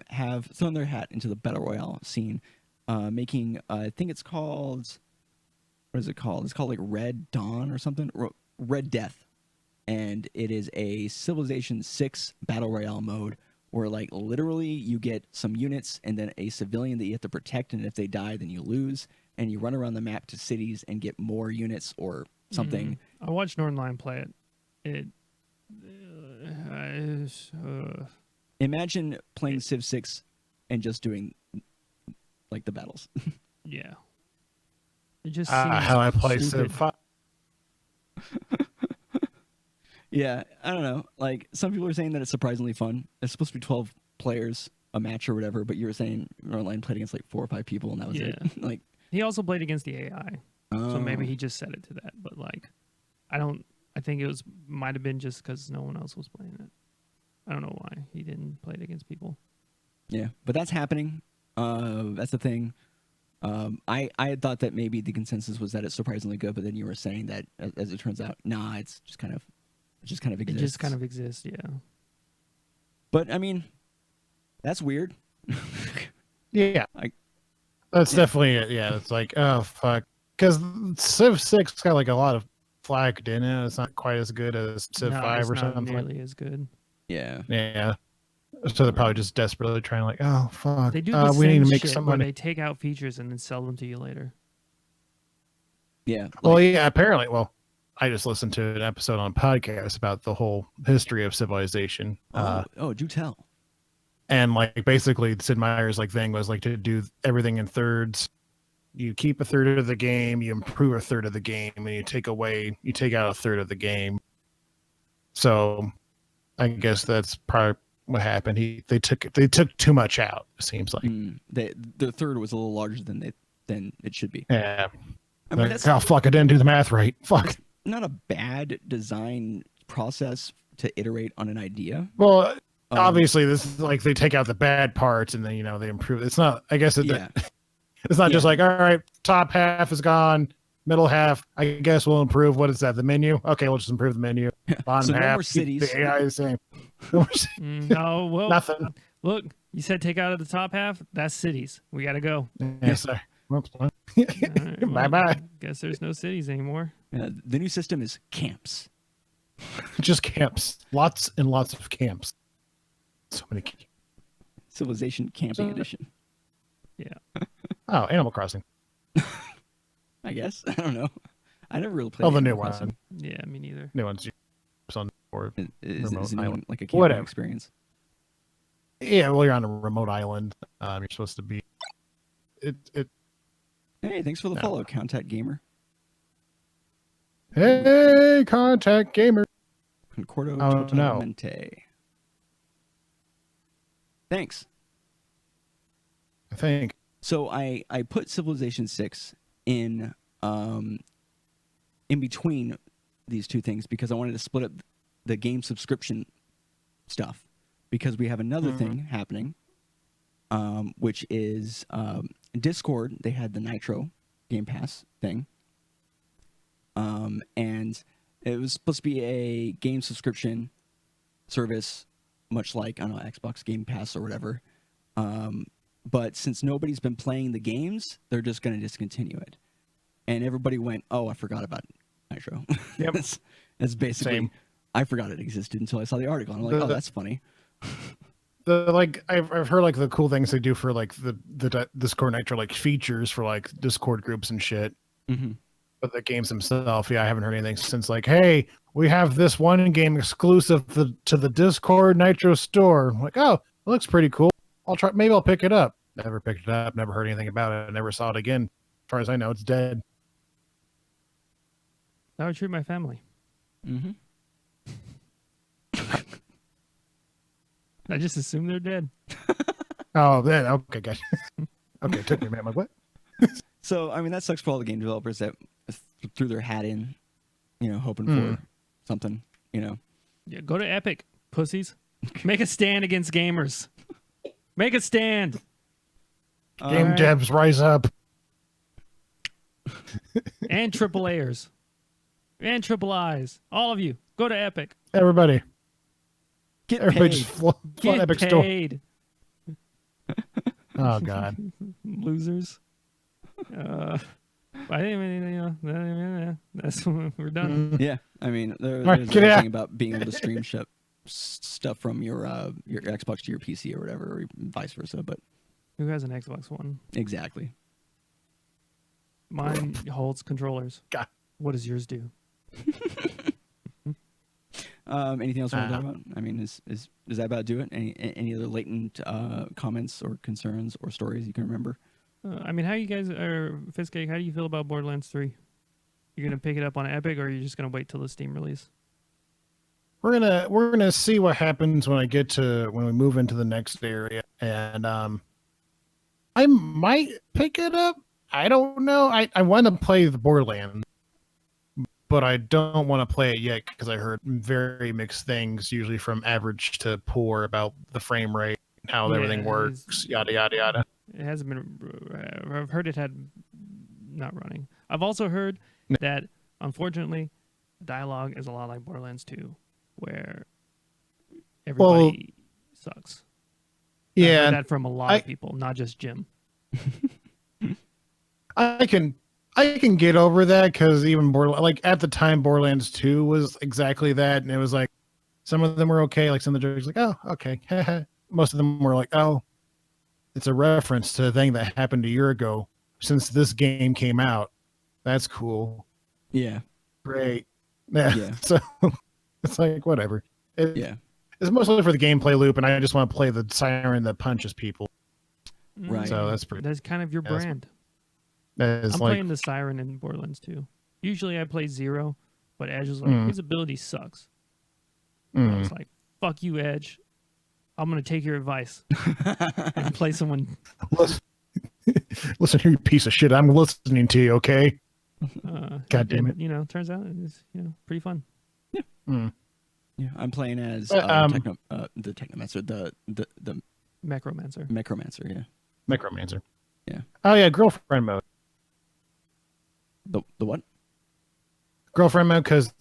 have thrown their hat into the Battle Royale scene, making, I think it's called, what is it called? It's called like Red Dawn or something, Red Death. And it is a Civilization 6 Battle Royale mode where like literally you get some units and then a civilian that you have to protect, and if they die then you lose, and you run around the map to cities and get more units or something. I watched Northernline play it. Imagine playing Civ 6 and just doing like the battles. Yeah. It just seems how I play stupid. Civ 5. Yeah, I don't know. Like, some people are saying that it's surprisingly fun. It's supposed to be 12 players a match or whatever, but you were saying Northernline played against like 4 or 5 people and that was it. Like, he also played against the AI. So maybe he just set it to that, but like I think it might have been just because no one else was playing it. I don't know why he didn't play it against people. Yeah, but that's happening. That's the thing. I had thought that maybe the consensus was that it's surprisingly good, but then you were saying that, as it turns out, nah, it just kind of It exists. just kind of exists. Yeah. But I mean, that's weird. Yeah, I- that's yeah. definitely it. Yeah, it's like, oh fuck, because Civ 6 got like a lot of flack, didn't it? It's not quite as good as Civ No, 5 it's or not something. nearly as good. Yeah. Yeah, so they're probably just desperately trying to like, oh fuck, They do the we need same to make shit some where money. they take out features and then sell them to you later. Yeah. Well, yeah, apparently. Well, I just listened to an episode on a podcast about the whole history of civilization. Do tell. And like basically Sid Meier's like thing was like to do everything in thirds. You keep a third of the game, you improve a third of the game, and you take out a third of the game. So I guess that's probably what happened. They took too much out, it seems like. The third was a little larger than it should be. Yeah. I mean, Like, that's oh fuck, I didn't do the math right. Fuck. not a bad design process to iterate on an idea. Well, obviously this is like they take out the bad parts and then they improve. It's not, I guess Yeah. it's not just Yeah. like, all right, top half is gone, middle half, I guess we'll improve. What is that? The menu? Okay, we'll just improve the menu. Bottom So no half, more keep cities. the AI the same. No more cities. No, well, Nothing. look, you said take out of the top half. That's cities. We got to go. Yeah, sorry. Whoops. All right, well, Bye-bye. Guess there's no cities anymore. The new system is camps. Just camps. Lots and lots of camps. So many camps. Civilization Camping Edition. Yeah. Oh, Animal Crossing. I guess. I don't know. I never really played. Oh, the new Animal Crossing. one. Yeah, me neither. New ones. On or Is Remote it island. like a camping Whatever. experience? yeah, well, you're on a remote island. You're supposed to be. It. Hey, thanks for the No. follow, Contact Gamer. Hey, contact gamer. Concordo Oh, no. Totalmente. Thanks. I think. So I put Civilization 6 in between these two things because I wanted to split up the game subscription stuff because we have another thing happening, which is Discord. They had the Nitro Game Pass thing, and it was supposed to be a game subscription service, much like, I don't know, Xbox Game Pass or whatever. But since nobody's been playing the games, they're just going to discontinue it. And everybody went, oh, I forgot about Nitro. Yep. That's basically, Same. I forgot it existed until I saw the article. I'm like, oh, that's funny. The like I've heard like the cool things they do for like the Discord Nitro like features for like Discord groups and shit. Mm-hmm. But the games themselves, yeah, I haven't heard anything since like, hey, we have this one game exclusive to the Discord Nitro store. I'm like, oh, it looks pretty cool. Maybe I'll pick it up. Never picked it up, never heard anything about it, never saw it again. As far as I know, it's dead. That would treat my family. Mm-hmm. I just assume they're dead. Oh, then okay, good. Okay, it took me a minute. I'm like, what? So, I mean, that sucks for all the game developers that threw their hat in, hoping for something, Yeah, go to Epic, pussies. Make a stand against gamers. Make a stand. Game Alright. devs, rise up. And triple A's. And triple I's. All of you, go to Epic. Everybody. Get Everybody paid. just flood Get Epic Store. paid. Oh, God. Losers. I think that's we're done. Yeah, I mean, there's Right, get a out. thing about being able to stream stuff from your Xbox to your PC or whatever, or vice versa. But Who has an Xbox One? exactly. Mine holds controllers. God. What does yours do? Anything else you want to talk about? I mean, does that about do it? Any other latent comments or concerns or stories you can remember? I mean, how you guys are Fiskake? How do you feel about Borderlands 3? You're gonna pick it up on Epic, or are you just gonna wait till the Steam release? We're gonna see what happens when we move into the next area, and I might pick it up. I don't know. I want to play the Borderlands, but I don't want to play it yet because I heard very mixed things, usually from average to poor, about the frame rate how everything works, yada yada yada. It hasn't been. I've heard it had not running. I've also heard that unfortunately, dialogue is a lot like Borderlands 2, where everybody sucks. I've heard that from a lot of people, not just Jim. I can get over that because even like at the time Borderlands 2 was exactly that, and it was like some of them were okay, like some of the jokes like, oh, okay. Most of them were like, oh, it's a reference to a thing that happened a year ago since this game came out. That's cool. Yeah. Great. Yeah. So it's like whatever. It's mostly for the gameplay loop, and I just want to play the siren that punches people. Right. So that's kind of your brand. I'm playing the siren in Borderlands 2. Usually I play Zero, but Edge was like, his ability sucks. I was like, fuck you, Edge. I'm going to take your advice and play someone. Listen here, you piece of shit. I'm listening to you, okay? God damn it. Turns out it's pretty fun. Yeah. Yeah, I'm playing as the Technomancer, the Necromancer. Necromancer, yeah. Necromancer. Yeah. Oh, yeah, girlfriend mode. The what? Girlfriend mode, because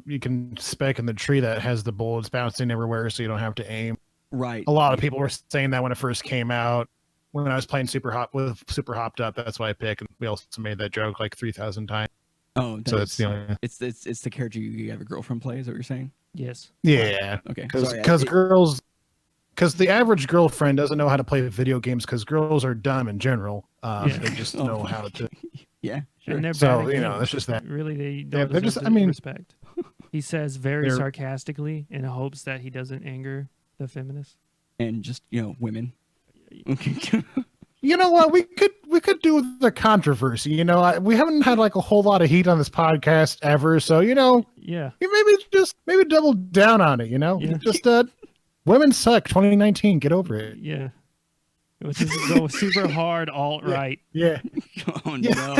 you can spec in the tree that has the bullets bouncing everywhere, so you don't have to aim. Right. A lot of people were saying that when it first came out. When I was playing Super Hopped Up, that's why I picked, and we also made that joke like 3,000 times. Oh, so that's the only. It's the character you have a girlfriend play. Is that what you're saying? Yes. Yeah. Okay. Because the average girlfriend doesn't know how to play video games because girls are dumb in general. They just know how to. Yeah, sure. And they're so bad it's just that. Really, they don't they're deserve respect. He says very sarcastically in hopes that he doesn't anger the feminists and just women. You know what? We could do the controversy. We haven't had like a whole lot of heat on this podcast ever, so yeah, maybe double down on it. Yeah. Just women suck. 2019, get over it. Yeah, let's just go super hard alt right. Yeah. Oh no.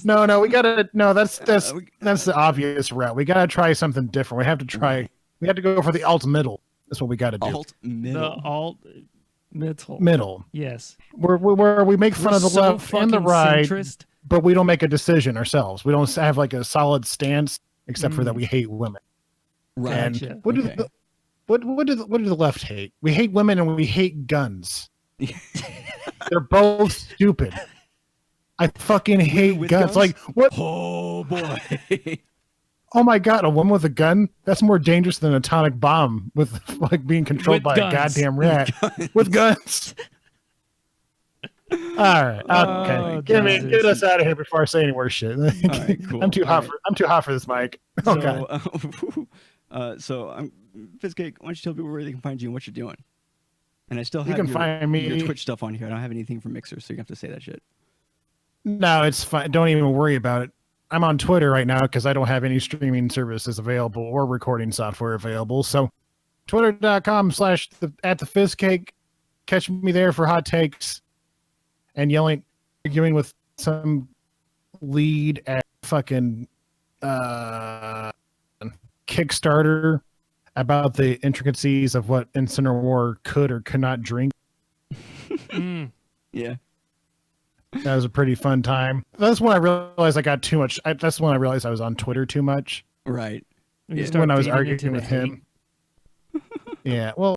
No, we gotta. No, that's the obvious route. We gotta try something different. We have to try. We have to go for the alt middle. That's what we got to do. Alt middle. The alt middle. Yes. Where we make fun of the left and the right, but we don't make a decision ourselves. We don't have like a solid stance, except for that we hate women. Right. And what do the left hate? We hate women and we hate guns. They're both stupid. I fucking hate guns. Like what? Oh boy. Oh my god, a woman with a gun? That's more dangerous than an atomic bomb with like being controlled by a goddamn rat. With guns. All right. Okay. Get us out of here before I say any worse shit. All right, cool. I'm too hot for this mic. Okay. So I'm Fizzcake, why don't you tell people where they can find you and what you're doing? And I still have find me your Twitch stuff on here. I don't have anything from Mixer, so you have to say that shit. No, it's fine. Don't even worry about it. I'm on Twitter right now because I don't have any streaming services available or recording software available. So twitter.com/@thefizzcake. Catch me there for hot takes and arguing with some lead at fucking Kickstarter about the intricacies of what Incineroar could or could not drink. Yeah. That was a pretty fun time. That's when I realized I got too much. That's when I realized I was on Twitter too much. Right. When I was arguing with him. Yeah. Well,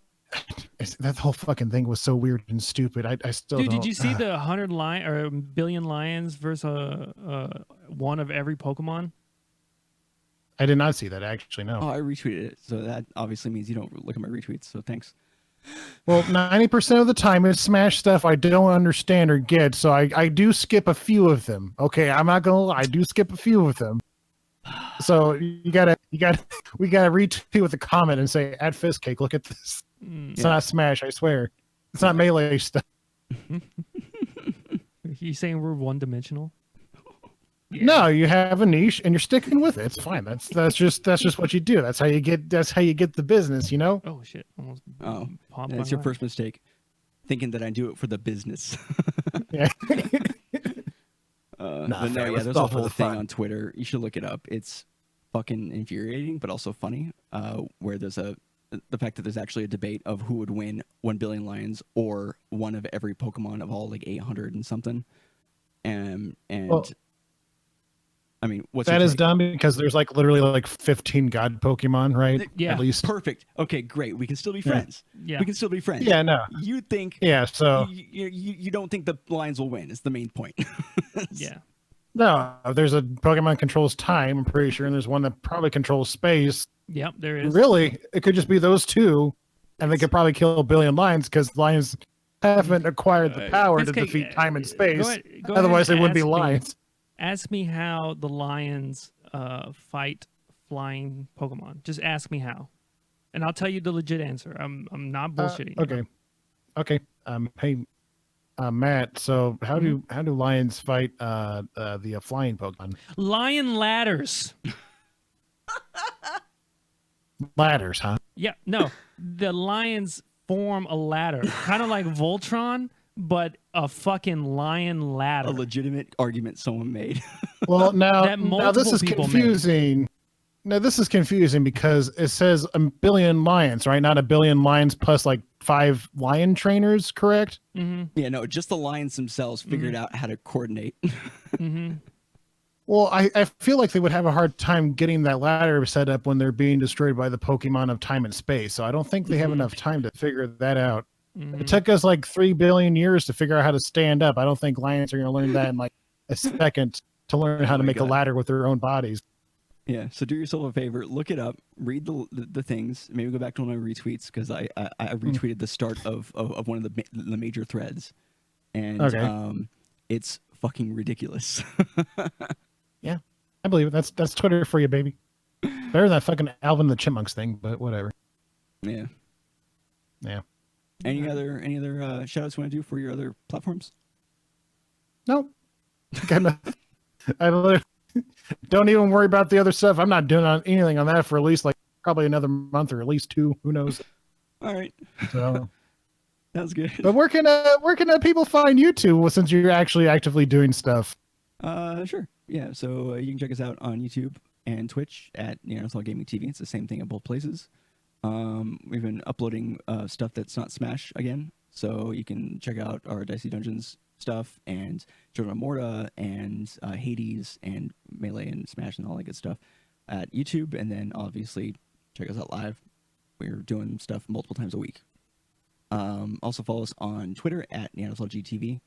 that whole fucking thing was so weird and stupid. I still Dude, don't. did you see the 100 or billion lions versus one of every Pokemon? I did not see that, actually, no. Oh, I retweeted it. So that obviously means you don't look at my retweets. So thanks. Well, 90% of the time it's Smash stuff I don't understand or get, so I do skip a few of them. Okay, I'm not gonna lie, I do skip a few of them. So we gotta retweet with a comment and say, @Fizzcake, look at this. It's not Smash, I swear. It's not Melee stuff. You saying we're one-dimensional? Yeah. No, you have a niche and you're sticking with it. It's fine. That's just what you do. That's how you get the business, you know? Oh shit. Almost that's your first mistake. Thinking that I do it for the business. Yeah. There's a whole thing on Twitter. You should look it up. It's fucking infuriating, but also funny. Where there's a the fact that there's actually a debate of who would win 1 billion lions or one of every Pokemon of all like 800 and something. And Well, I mean, what's that your is take? dumb because there's like literally like 15 god Pokemon, right? Yeah. At least. Perfect. Okay, great. We can still be Yeah. friends. Yeah. We can still be friends. Yeah, no. You think Yeah, so you don't think the Lions will win? Is the main point. Yeah. no, there's a Pokemon controls time, I'm pretty sure, and there's one that probably controls space. Yep. There is. Really, it could just be those two, and they could probably kill a billion lions because lions haven't acquired the power to Fiske, defeat time and space. Go ahead Otherwise, they and wouldn't be ask me- lions. Ask me how the lions fight flying Pokemon. Just ask me how, and I'll tell you the legit answer. I'm not bullshitting. Okay. Hey, Matt. So how do lions fight the flying Pokemon? Lion ladders. Ladders, huh? Yeah, no. The lions form a ladder, kind of like Voltron, but a fucking lion ladder. A legitimate argument someone made. Well, now That this multiple is people made. confusing. Now this is confusing because it says a billion lions, right? Not a billion lions plus like 5 lion trainers, correct? Mm-hmm. Yeah, no, just the Lions themselves figured out how to coordinate. Mm-hmm. Well, I feel like they would have a hard time getting that ladder set up when they're being destroyed by the Pokemon of time and space. So I don't think they have enough time to figure that out. Mm-hmm. It took us like 3 billion years to figure out how to stand up. I don't think lions are going to learn that in like a second to learn how Oh to my make a God. ladder with their own bodies. Yeah, so do yourself a favor, look it up, read the things, maybe go back to one of my retweets because I retweeted the start of one of the major threads, and Okay. it's fucking ridiculous. Yeah, I believe it. That's Twitter for you, baby. Better than that fucking Alvin the Chipmunks thing, but whatever. Yeah. Yeah. Any other shout outs you want to do for your other platforms? Nope. I literally don't even worry about the other stuff. I'm not doing anything on that for at least like probably another month or at least 2. Who knows? All right, So, sounds good. but where can people find you two since you're actually actively doing stuff? Sure. Yeah, so you can check us out on YouTube and Twitch at Neanderthal Gaming TV. It's the same thing at both places. We've been uploading stuff that's not Smash again, so you can check out our Dicey Dungeons stuff and Children of Morta and Hades and Melee and Smash and all that good stuff at YouTube, and then obviously check us out live. We're doing stuff multiple times a week. Also follow us on Twitter at Neanderthal GTV,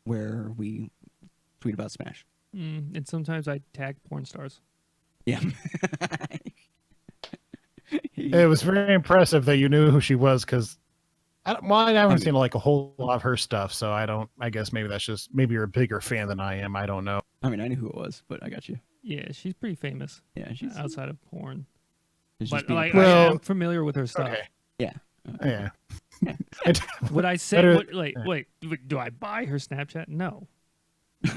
where we tweet about Smash. And sometimes I tag porn stars. Yeah. It was very impressive that you knew who she was because I haven't seen like a whole lot of her stuff, so I guess maybe that's just maybe you're a bigger fan than I am. I don't know. I mean, I knew who it was, but I got you. Yeah, she's pretty famous Yeah, she's outside of porn. she's But just being like, a- I Well, am familiar with her stuff. Okay. yeah. Yeah. Would I say? Better- Wait. Do I buy her Snapchat? No,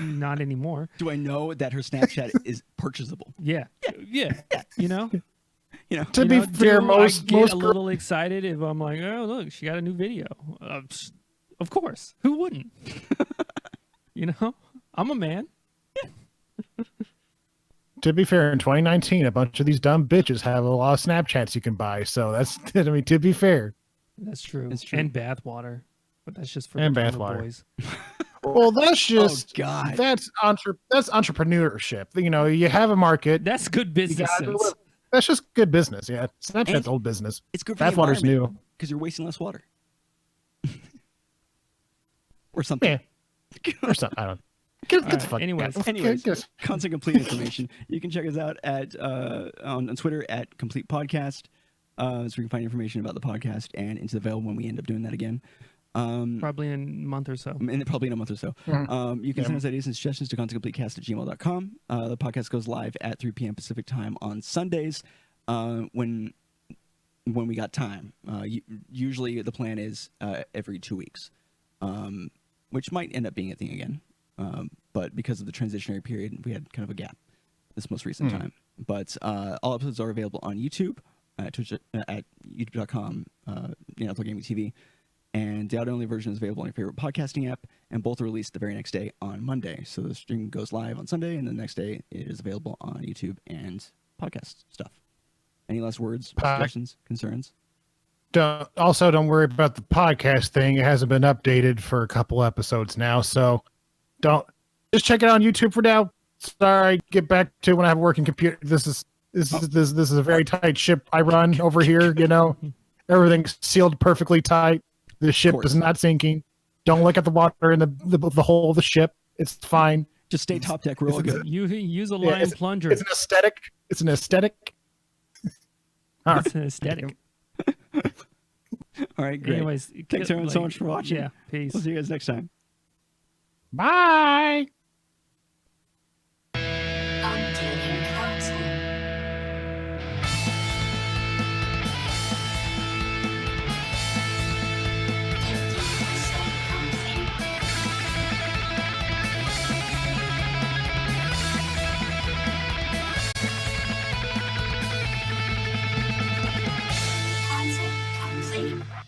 not anymore. Do I know that her Snapchat is purchasable? Yeah. You know. You know, To You be know, fair, do most I get most a girls little excited if I'm like, oh look, she got a new video. Of course, who wouldn't? You know, I'm a man. To be fair, in 2019, a bunch of these dumb bitches have a lot of Snapchats you can buy. So that's, I mean, to be fair. That's true. It's true. And bathwater, but that's just for And the bathwater. boys. Well, that's just, God. that's entrepreneurship. You know, you have a market. That's good You business gotta sense. deliver. That's just good business. Yeah. Snapchat's And- old business. it's good for the Bathwater's environment new. because you're wasting less water. Or something. Yeah. Or something. I don't know. Get the Alright, fuck anyways. out. Anyways, Get- content complete information. You can check us out at on Twitter at Complete Podcast. So you can find information about the podcast and Into the Veil when we end up doing that again. Probably in a month or so. And probably in a month or so. Mhm. You can Yeah. send us ideas and suggestions to contentcompletecast@gmail.com. The podcast goes live at 3 p.m. Pacific time on Sundays when we got time. Usually the plan is every 2 weeks, which might end up being a thing again. But because of the transitionary period, we had kind of a gap this most recent time. But all episodes are available on YouTube at Twitch at youtube.com, Neanderthal Gaming TV. And the audio-only version is available on your favorite podcasting app, and both are released the very next day on Monday. So the stream goes live on Sunday, and the next day it is available on YouTube and podcast stuff. Any last words, Bye. suggestions, concerns? Don't worry about the podcast thing. It hasn't been updated for a couple episodes now, so don't just check it out on YouTube for now. Sorry, get back to when I have a working computer. This is a very tight ship I run over here. You know, everything's sealed perfectly tight. The ship is not sinking. Don't look at the water in the hole of the ship. It's fine. Just stay top deck. We're all good. You use a line plunger. It's an aesthetic. It's an aesthetic. All right. It's an aesthetic. All right, great. Anyways, Thanks everyone so much for watching. Yeah, peace. We'll see you guys next time. Bye. Updating console. Console complete.